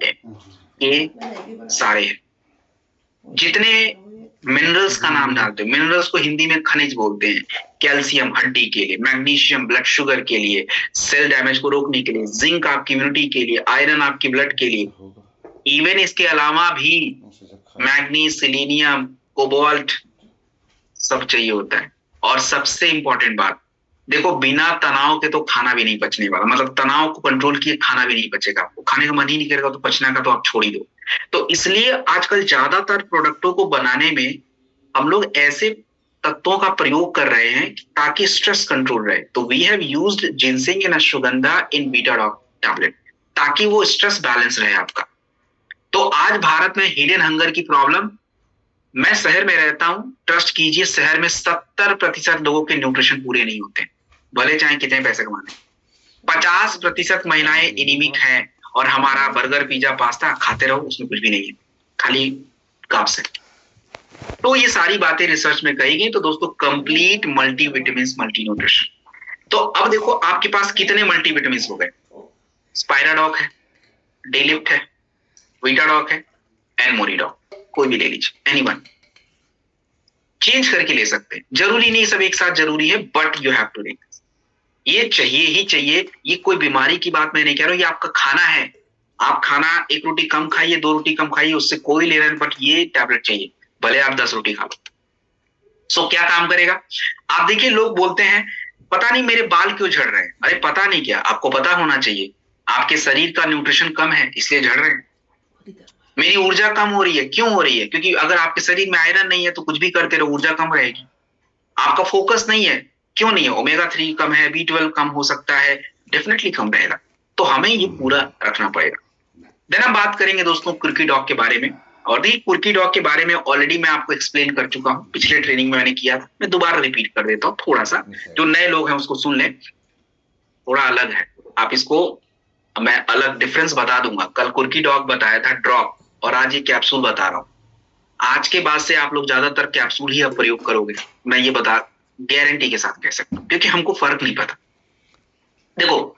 ए सारे हैं। जितने मिनरल्स का नाम जानते हो, मिनरल्स को हिंदी में खनिज बोलते हैं, कैल्शियम हड्डी के लिए, मैग्नीशियम ब्लड शुगर के लिए, सेल डैमेज को रोकने के लिए, जिंक आपकी इम्यूनिटी के लिए, आयरन आपकी ब्लड के लिए, इवन इसके अलावा भी मैग्नीज, सेलेनियम, कोबाल्ट सब चाहिए होता है। और सबसे इंपॉर्टेंट बात, देखो बिना तनाव के तो खाना भी नहीं पचने वाला, मतलब तनाव को कंट्रोल किए खाना भी नहीं पचेगा, आपको खाने का मन ही नहीं करेगा, तो पचना का तो आप छोड़ ही दो। तो इसलिए आजकल ज्यादातर प्रोडक्टों को बनाने में हम लोग ऐसे तत्वों का प्रयोग कर रहे हैं ताकि स्ट्रेस कंट्रोल रहे। तो we have used ginseng and ashwagandha in Beta Doc tablet, ताकि वो स्ट्रेस बैलेंस रहे आपका। तो आज भारत में हिडन हंगर की प्रॉब्लम, मैं शहर में रहता हूं, ट्रस्ट कीजिए शहर में 70% लोगों के न्यूट्रिशन पूरे नहीं होते, भले चाहे कितने पैसे कमाने। 50% महिलाएं एनीमिक हैं, और हमारा बर्गर पिज्जा पास्ता खाते रहो, उसमें कुछ भी नहीं है, खाली काप्स है। तो ये सारी बातें रिसर्च में कही गई। तो दोस्तों कंप्लीट मल्टीविटामिन मल्टी न्यूट्रिशन। तो अब देखो आपके पास कितने मल्टीविटामिन हो गए। स्पाइराडॉक है, डेलिफ्ट है, वीटाडॉक है, एनमोरिडॉक, कोई भी ले लीजिए, एनीवन। चेंज करके ले सकते हैं, जरूरी नहीं सब एक साथ जरूरी है, but you have to take. ये चाहिए ही चाहिए। ये कोई बीमारी की बात मैं नहीं कह रहा हूं, ये आपका खाना है। आप खाना 1 रोटी कम खाइए, 2 रोटी कम खाइए, उससे कोई लेना नहीं, बट ये टैबलेट चाहिए, भले आप 10 रोटी खा लो। सो क्या काम करेगा। आप देखिए लोग बोलते हैं पता नहीं मेरे बाल क्यों झड़ रहे हैं। अरे पता नहीं क्या, आपको पता होना चाहिए, आपके शरीर का न्यूट्रिशन कम है इसलिए झड़ रहे हैं। मेरी ऊर्जा कम हो रही है, क्यों हो रही है, क्योंकि अगर आपके शरीर में आयरन नहीं है तो कुछ भी करते रहो, ऊर्जा कम रहेगी। आपका फोकस नहीं है, क्यों नहीं है, ओमेगा 3 कम है, B12 कम हो सकता है, डेफिनेटली कम रहेगा। तो हमें ये पूरा रखना पड़ेगा। देन हम बात करेंगे दोस्तों कुर्की डॉग के बारे में। और देखिए कुर्की डॉग के बारे में ऑलरेडी मैं आपको एक्सप्लेन कर चुका हूँ, पिछले ट्रेनिंग में मैंने किया था, मैं दोबारा रिपीट कर देता हूँ थोड़ा सा, जो नए लोग हैं उसको सुन लें। थोड़ा अलग है, आप इसको, मैं अलग डिफरेंस बता दूंगा। कल कुर्की डॉग बताया था ड्रॉप, और आज ये कैप्सूल बता रहा हूँ। आज के बाद से आप लोग ज्यादातर कैप्सूल ही अब प्रयोग करोगे, मैं ये बता गारंटी के साथ कह सकता हूँ, क्योंकि हमको फर्क नहीं पता। देखो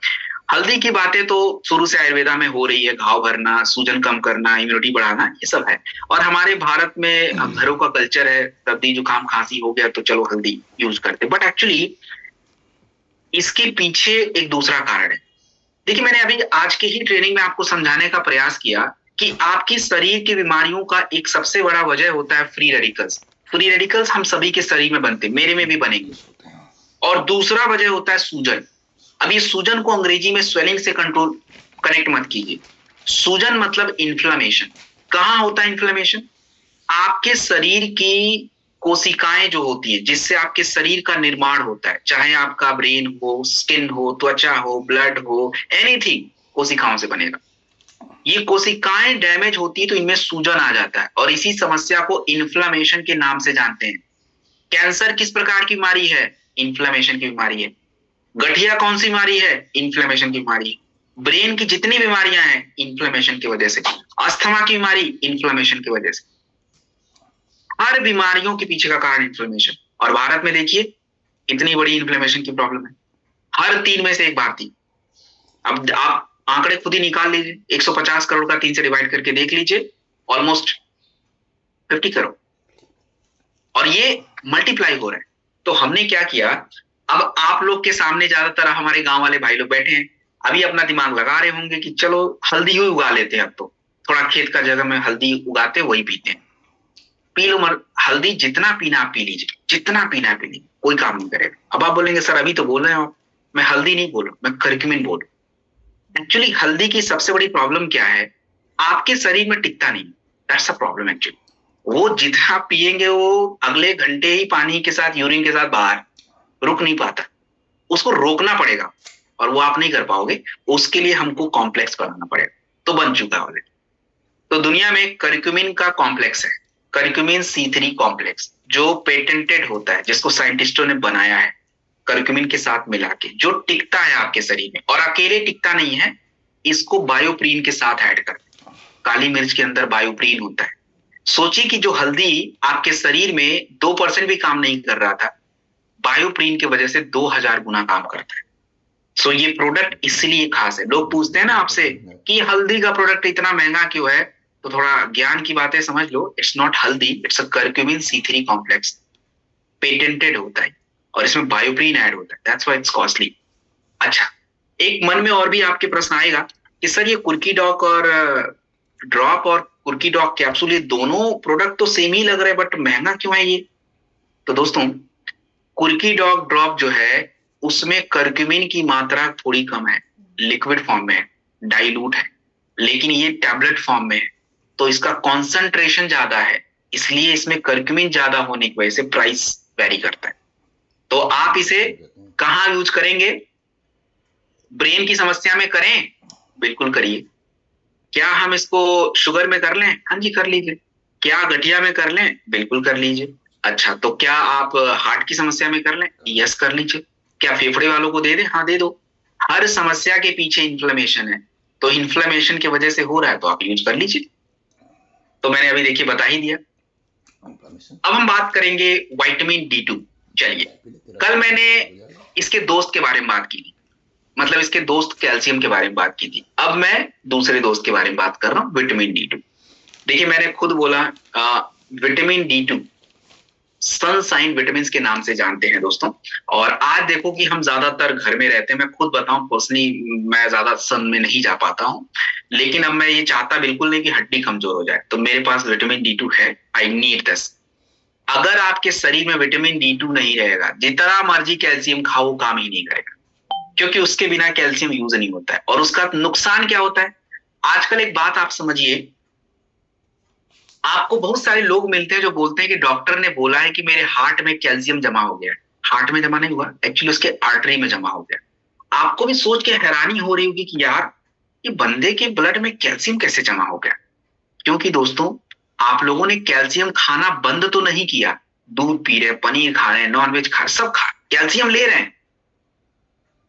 हल्दी की बातें तो शुरू से आयुर्वेदा में हो रही है, घाव भरना, सूजन कम करना, इम्यूनिटी बढ़ाना, ये सब है। और हमारे भारत में घरों का कल्चर है, सर्दी जुकाम खांसी हो गया तो चलो हल्दी यूज करते, बट एक्चुअली इसके पीछे एक दूसरा कारण है। देखिए मैंने अभी आज के ही ट्रेनिंग में आपको समझाने का प्रयास किया कि आपकी शरीर की बीमारियों का एक सबसे बड़ा वजह होता है फ्री रेडिकल्स। फ्री रेडिकल्स हम सभी के शरीर में बनते, मेरे में भी बनेंगे। और दूसरा वजह होता है सूजन। अब ये सूजन को अंग्रेजी में स्वेलिंग से कंट्रोल कनेक्ट मत कीजिए। सूजन मतलब इन्फ्लेमेशन। कहां होता है इन्फ्लेमेशन, आपके शरीर की कोशिकाएं जो होती है जिससे आपके शरीर का निर्माण होता है, चाहे आपका ब्रेन हो, स्किन हो, त्वचा हो, ब्लड हो, एनीथिंग कोशिकाओं से बनेगा। ये कोशिकाएं डैमेज होती है तो इनमें सूजन आ जाता है, और इसी समस्या को इन्फ्लेमेशन के नाम से जानते हैं। कैंसर किस प्रकार की बीमारी है, इन्फ्लेमेशन की बीमारी है। गठिया कौन सी बीमारी है, इन्फ्लेमेशन की बीमारी है। ब्रेन की जितनी बीमारियां हैं इन्फ्लेमेशन की वजह से। अस्थमा की बीमारी इन्फ्लेमेशन की वजह से। हर बीमारियों के पीछे का कारण इन्फ्लेमेशन। और भारत में देखिए इतनी बड़ी इन्फ्लेमेशन की प्रॉब्लम है, हर 3 में से एक भारतीय। अब आप आंकड़े खुद ही निकाल लीजिए, 150 करोड़ का 3 से डिवाइड करके देख लीजिए, ऑलमोस्ट 50 करोड़, और ये मल्टीप्लाई हो रहा है। तो हमने क्या किया, अब आप लोग के सामने ज्यादातर हमारे गांव वाले भाई लोग बैठे हैं, अभी अपना दिमाग लगा रहे होंगे कि चलो हल्दी ही उगा लेते हैं, अब तो थोड़ा खेत का जगह में हल्दी उगाते वही पीते हैं। पी लो, हल्दी जितना पीना आप पी लीजिए, जितना पीना पी लीजिए, कोई काम नहीं करेगा। अब आप बोलेंगे सर अभी तो बोल रहे हो आप, मैं हल्दी नहीं बोल रहा, मैं करक्यूमिन बोल रहा हूं। एक्चुअली हल्दी की सबसे बड़ी प्रॉब्लम क्या है, आपके शरीर में टिकता नहीं, दैट्स अ प्रॉब्लम एक्चुअली। वो जितना पिएंगे वो अगले घंटे ही पानी के साथ, यूरिन के साथ बाहर, रुक नहीं पाता, उसको रोकना पड़ेगा और वो आप नहीं कर पाओगे। उसके लिए हमको कॉम्प्लेक्स बनाना पड़ेगा, तो बन चुका है। तो दुनिया में करक्यूमिन का कॉम्प्लेक्स है, करक्यूमिन C3 कॉम्प्लेक्स, जो पेटेंटेड होता है, जिसको साइंटिस्टों ने बनाया है करक्यूमिन के साथ मिला के, जो टिकता है आपके शरीर में, और अकेले टिकता नहीं है, इसको बायोप्रीन के साथ ऐड कर, काली मिर्च के अंदर बायोप्रीन होता है। सोचिए कि जो हल्दी आपके शरीर में 2% भी काम नहीं कर रहा था, बायोप्रीन की वजह से 2000 गुना काम करता है। सो ये प्रोडक्ट इसलिए खास है। लोग पूछते हैं ना आपसे कि हल्दी का प्रोडक्ट इतना महंगा क्यों है, तो थोड़ा ज्ञान की बातें समझ लो। इट्स नॉट हल्दी, it's a curcumin C3 complex, patented होता है और इसमें बायोप्रीन ऐड होता है, दैट्स व्हाई इट्स कॉस्टली। अच्छा, एक मन में और भी आपके प्रश्न आएगा कि सर ये कुर्की डॉक और ड्रॉप और कुर्की डॉक कैप्सूल, ये दोनों प्रोडक्ट तो सेम ही लग रहे हैं, बट महंगा क्यों है ये? तो दोस्तों, कुर्की डॉक ड्रॉप जो है उसमें करक्यूमिन की मात्रा थोड़ी कम है, लिक्विड फॉर्म में है, डाइल्यूट है, लेकिन ये टैबलेट फॉर्म में है, तो इसका कॉन्सेंट्रेशन ज्यादा है, इसलिए इसमें करक्यूमिन ज्यादा होने की वजह से प्राइस वेरी करता है। तो आप इसे कहाँ यूज करेंगे? ब्रेन की समस्या में करें, बिल्कुल करिए। क्या हम इसको शुगर में कर लें? हाँ जी, कर लीजिए। क्या गठिया में कर लें? बिल्कुल कर लीजिए। अच्छा, तो क्या आप हार्ट की समस्या में कर लें? यस, कर लीजिए। क्या फेफड़े वालों को दे दें? हाँ, दे दो। हर समस्या के पीछे इन्फ्लेमेशन है, तो इन्फ्लेमेशन की वजह से हो रहा है तो आप यूज कर लीजिए। तो मैंने अभी देखिए बता ही दिया। अब हम बात करेंगे विटामिन D2। चलिए, कल मैंने इसके दोस्त के बारे में बात की थी, मतलब इसके दोस्त कैल्शियम के बारे में बात की थी। अब मैं दूसरे दोस्त के बारे में बात कर रहा हूँ, विटामिन D2। देखिए, मैंने खुद बोला विटामिन D2 सनशाइन विटामिन के नाम से जानते हैं दोस्तों। और आज देखो कि हम ज्यादातर घर में रहते हैं, मैं खुद बताऊं पर्सनली, मैं ज्यादा सन में नहीं जा पाता हूं, लेकिन अब मैं ये चाहता बिल्कुल नहीं कि हड्डी कमजोर हो जाए, तो मेरे पास विटामिन D2 है, आई नीड दिस। अगर आपके शरीर में विटामिन D2 नहीं रहेगा, जितना मर्जी कैल्शियम खाओ काम ही नहीं करेगा, क्योंकि उसके बिना कैल्शियम यूज नहीं होता है। और उसका नुकसान क्या होता है? आजकल एक बात आप समझिए, आपको बहुत सारे लोग मिलते हैं जो बोलते हैं कि डॉक्टर ने बोला है कि मेरे हार्ट में कैल्शियम जमा हो गया है। हार्ट में जमा नहीं हुआ, एक्चुअली उसके आर्टरी में जमा हो गया। आपको भी सोच के हैरानी हो रही होगी कि यार, ये बंदे के ब्लड में कैल्शियम कैसे जमा हो गया? क्योंकि दोस्तों, आप लोगों ने कैल्शियम खाना बंद तो नहीं किया, दूध पी रहे, पनीर खा रहे हैं, नॉनवेज खा रहे, सब खा, कैल्शियम ले रहे हैं,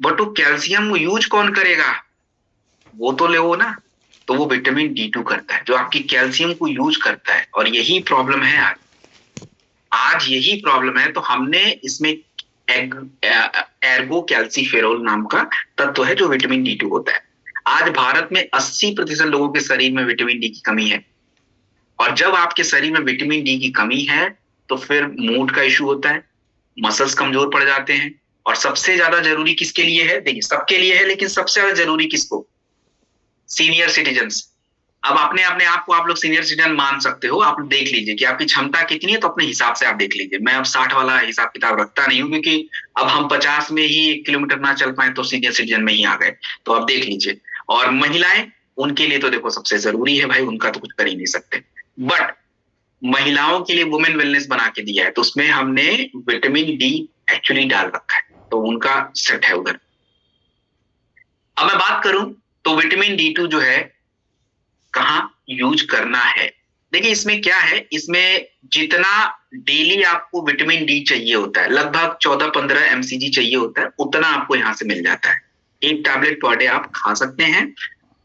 बट वो कैल्शियम यूज कौन करेगा? वो तो ले वो ना, तो वो विटामिन D2 करता है, जो आपकी कैल्शियम को यूज करता है। और यही प्रॉब्लम है आज यही प्रॉब्लम है। तो हमने इसमें एर्गो कैल्सीफेरोल नाम का तत्व है जो विटामिन D2 होता है। आज भारत में 80% लोगों के शरीर में विटामिन डी की कमी है, और जब आपके शरीर में विटामिन डी की कमी है तो फिर मूड का इश्यू होता है, मसल्स कमजोर पड़ जाते हैं। और सबसे ज्यादा जरूरी किसके लिए है? देखिए, सबके लिए है, लेकिन सबसे ज्यादा जरूरी किसको? Senior citizens. अब अपने अपने आप को आप लोग सीनियर सिटीजन मान सकते हो, आप देख लीजिए कि आपकी क्षमता कितनी है, तो अपने हिसाब से आप देख लीजिए। मैं अब 60 वाला हिसाब किताब रखता नहीं हूँ, क्योंकि अब हम 50 में ही 1 किलोमीटर ना चल पाए तो सीनियर सिटीजन में ही आ गए, तो आप देख लीजिए। और महिलाएं, उनके लिए तो देखो सबसे जरूरी है भाई, उनका तो कुछ कर ही नहीं सकते, बट महिलाओं के लिए वुमेन वेलनेस बना के दिया है, तो उसमें हमने विटामिन डी एक्चुअली डाल रखा है, तो उनका सेट है उधर। अब मैं बात करूं तो विटामिन D2 जो है कहाँ यूज करना है? देखिए, इसमें क्या है, इसमें जितना डेली आपको विटामिन डी चाहिए होता है, लगभग 14-15 mcg चाहिए होता है, उतना आपको यहाँ से मिल जाता है। एक टैबलेट पर डे आप खा सकते हैं।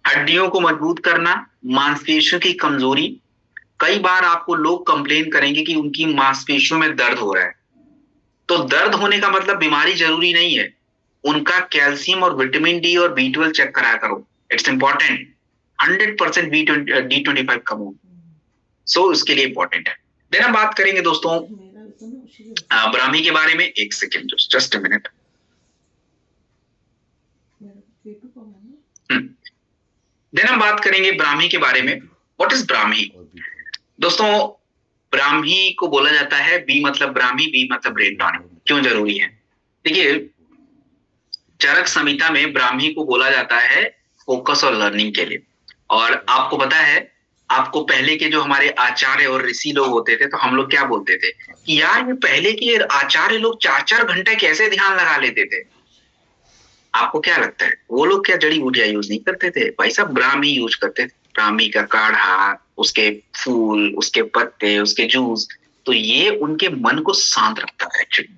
हड्डियों को मजबूत करना, मांसपेशियों की कमजोरी, कई बार आपको लोग कंप्लेन करेंगे कि उनकी मांसपेशियों में दर्द हो रहा है, तो दर्द होने का मतलब बीमारी जरूरी नहीं है, उनका कैल्शियम और विटामिन डी और B12 चेक कराया करो, इट्स इंपॉर्टेंट। 100% D25 कम हो, सो उसके लिए इंपॉर्टेंट है। देन हम बात करेंगे दोस्तों ब्राह्मी के बारे में। एक सेकेंड, जस्ट अ मिनट। देन हम बात करेंगे ब्राह्मी के बारे में। What is brahmi? दोस्तों, ब्राह्मी को बोला जाता है, बी मतलब ब्राह्मी, बी मतलब ब्रेन टॉनिक। क्यों जरूरी है? देखिए, चरक संहिता में ब्राह्मी को बोला जाता है फोकस और लर्निंग के लिए। और आपको पता है आपको पहले के जो हमारे आचार्य और ऋषि लोग होते थे तो हम लोग क्या बोलते थे कि यार ये पहले के आचार्य लोग 4-4 घंटे कैसे ध्यान लगा लेते थे। आपको क्या लगता है वो लोग क्या जड़ी बूटियां यूज नहीं करते थे? भाई साहब ब्राह्मी यूज करते थे, ब्राह्मी का काढ़ा, उसके फूल, उसके पत्ते, उसके जूस। तो ये उनके मन को शांत रखता है एक्चुअली।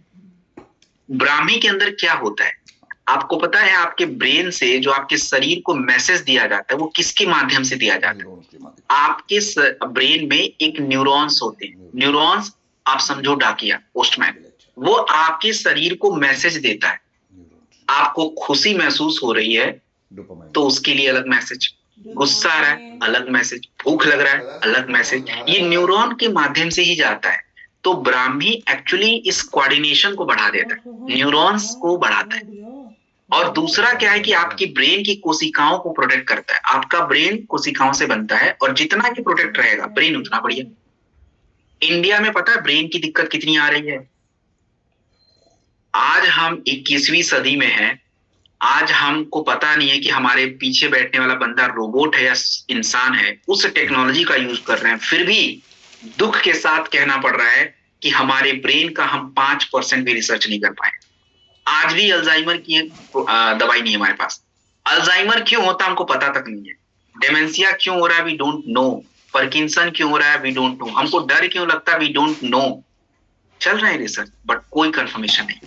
ब्राह्मी के अंदर क्या होता है आपको पता है? आपके ब्रेन से जो आपके शरीर को मैसेज दिया जाता है वो किसके माध्यम से दिया जाता है? आपके ब्रेन में एक न्यूरॉन्स होते हैं। न्यूरॉन्स आप समझो डाकिया, पोस्टमैन। वो आपके शरीर को मैसेज देता है। आपको खुशी महसूस हो रही है तो उसके लिए अलग मैसेज, गुस्सा आ रहा है अलग मैसेज, भूख लग रहा है अलग मैसेज। ये न्यूरॉन के माध्यम से ही जाता है। तो ब्राह्मी एक्चुअली इस कोऑर्डिनेशन को बढ़ा देता है, न्यूरॉन्स को बढ़ाता है। और दूसरा क्या है कि आपकी ब्रेन की कोशिकाओं को प्रोटेक्ट करता है। आपका ब्रेन कोशिकाओं से बनता है और जितना की प्रोटेक्ट रहेगा ब्रेन उतना बढ़िया। इंडिया में पता है ब्रेन की दिक्कत कितनी आ रही है? आज हम 21वीं सदी में हैं। आज हमको पता नहीं है कि हमारे पीछे बैठने वाला बंदा रोबोट है या इंसान है। उस टेक्नोलॉजी का यूज कर रहे हैं, फिर भी दुख के साथ कहना पड़ रहा है कि हमारे ब्रेन का हम 5% भी रिसर्च नहीं कर पाए। आज भी अल्जाइमर की दवाई नहीं है हमारे पास। अल्जाइमर क्यों होता हमको पता तक नहीं है। डेमेंशिया क्यों हो रहा है वी डोंट नो। पार्किंसन क्यों हो रहा है वी डोंट नो। हमको डर क्यों लगता है वी डोंट नो। चल रहा है रिसर्च बट कोई कंफर्मेशन नहीं।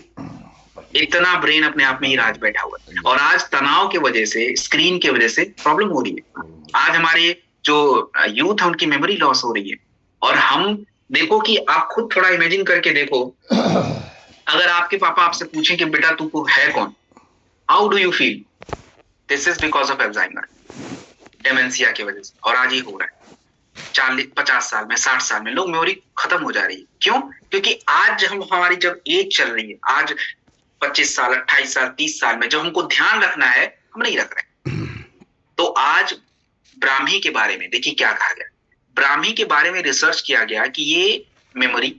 इतना ब्रेन अपने आप में ही राज बैठा हुआ है। और आज तनाव की वजह से, स्क्रीन की वजह से प्रॉब्लम हो रही है। आज हमारे जो यूथ है उनकी मेमोरी लॉस हो रही है। और हम देखो कि आप खुद थोड़ा इमेजिन करके देखो, अगर आपके पापा आपसे पूछें कि बेटा तू है कौन, how do you feel? This is because of Alzheimer, dementia की वजह से। और आज ये हो रहा है 40-50 साल में, 60 साल में लोग मेमोरी खत्म हो जा रही है। क्यों? क्योंकि आज हमारी जब एज चल रही है, आज 25 साल, 28 साल, 30 साल में जब हमको ध्यान रखना है हम नहीं रख रहे। तो आज ब्राह्मी के बारे में देखिए क्या कहा गया। ब्राह्मी के बारे में रिसर्च किया गया कि ये मेमोरी,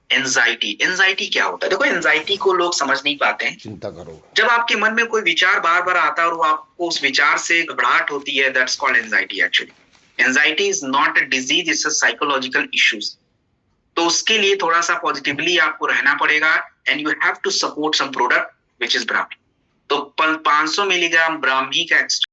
एंजाइटी क्या होता है। देखो एंजाइटी को लोग समझ नहीं पाते हैं। चिंता करो, जब आपके मन में कोई विचार बार बार आता है और वो आपको उस विचार से घबराहट होती है, that's called anxiety. Actually anxiety is not a disease, it's a psychological issues. तो उसके लिए थोड़ा सा पॉजिटिवली आपको रहना पड़ेगा and you have to support some product which is brahmi. तो 500 मिलीग्राम ब्राह्मी का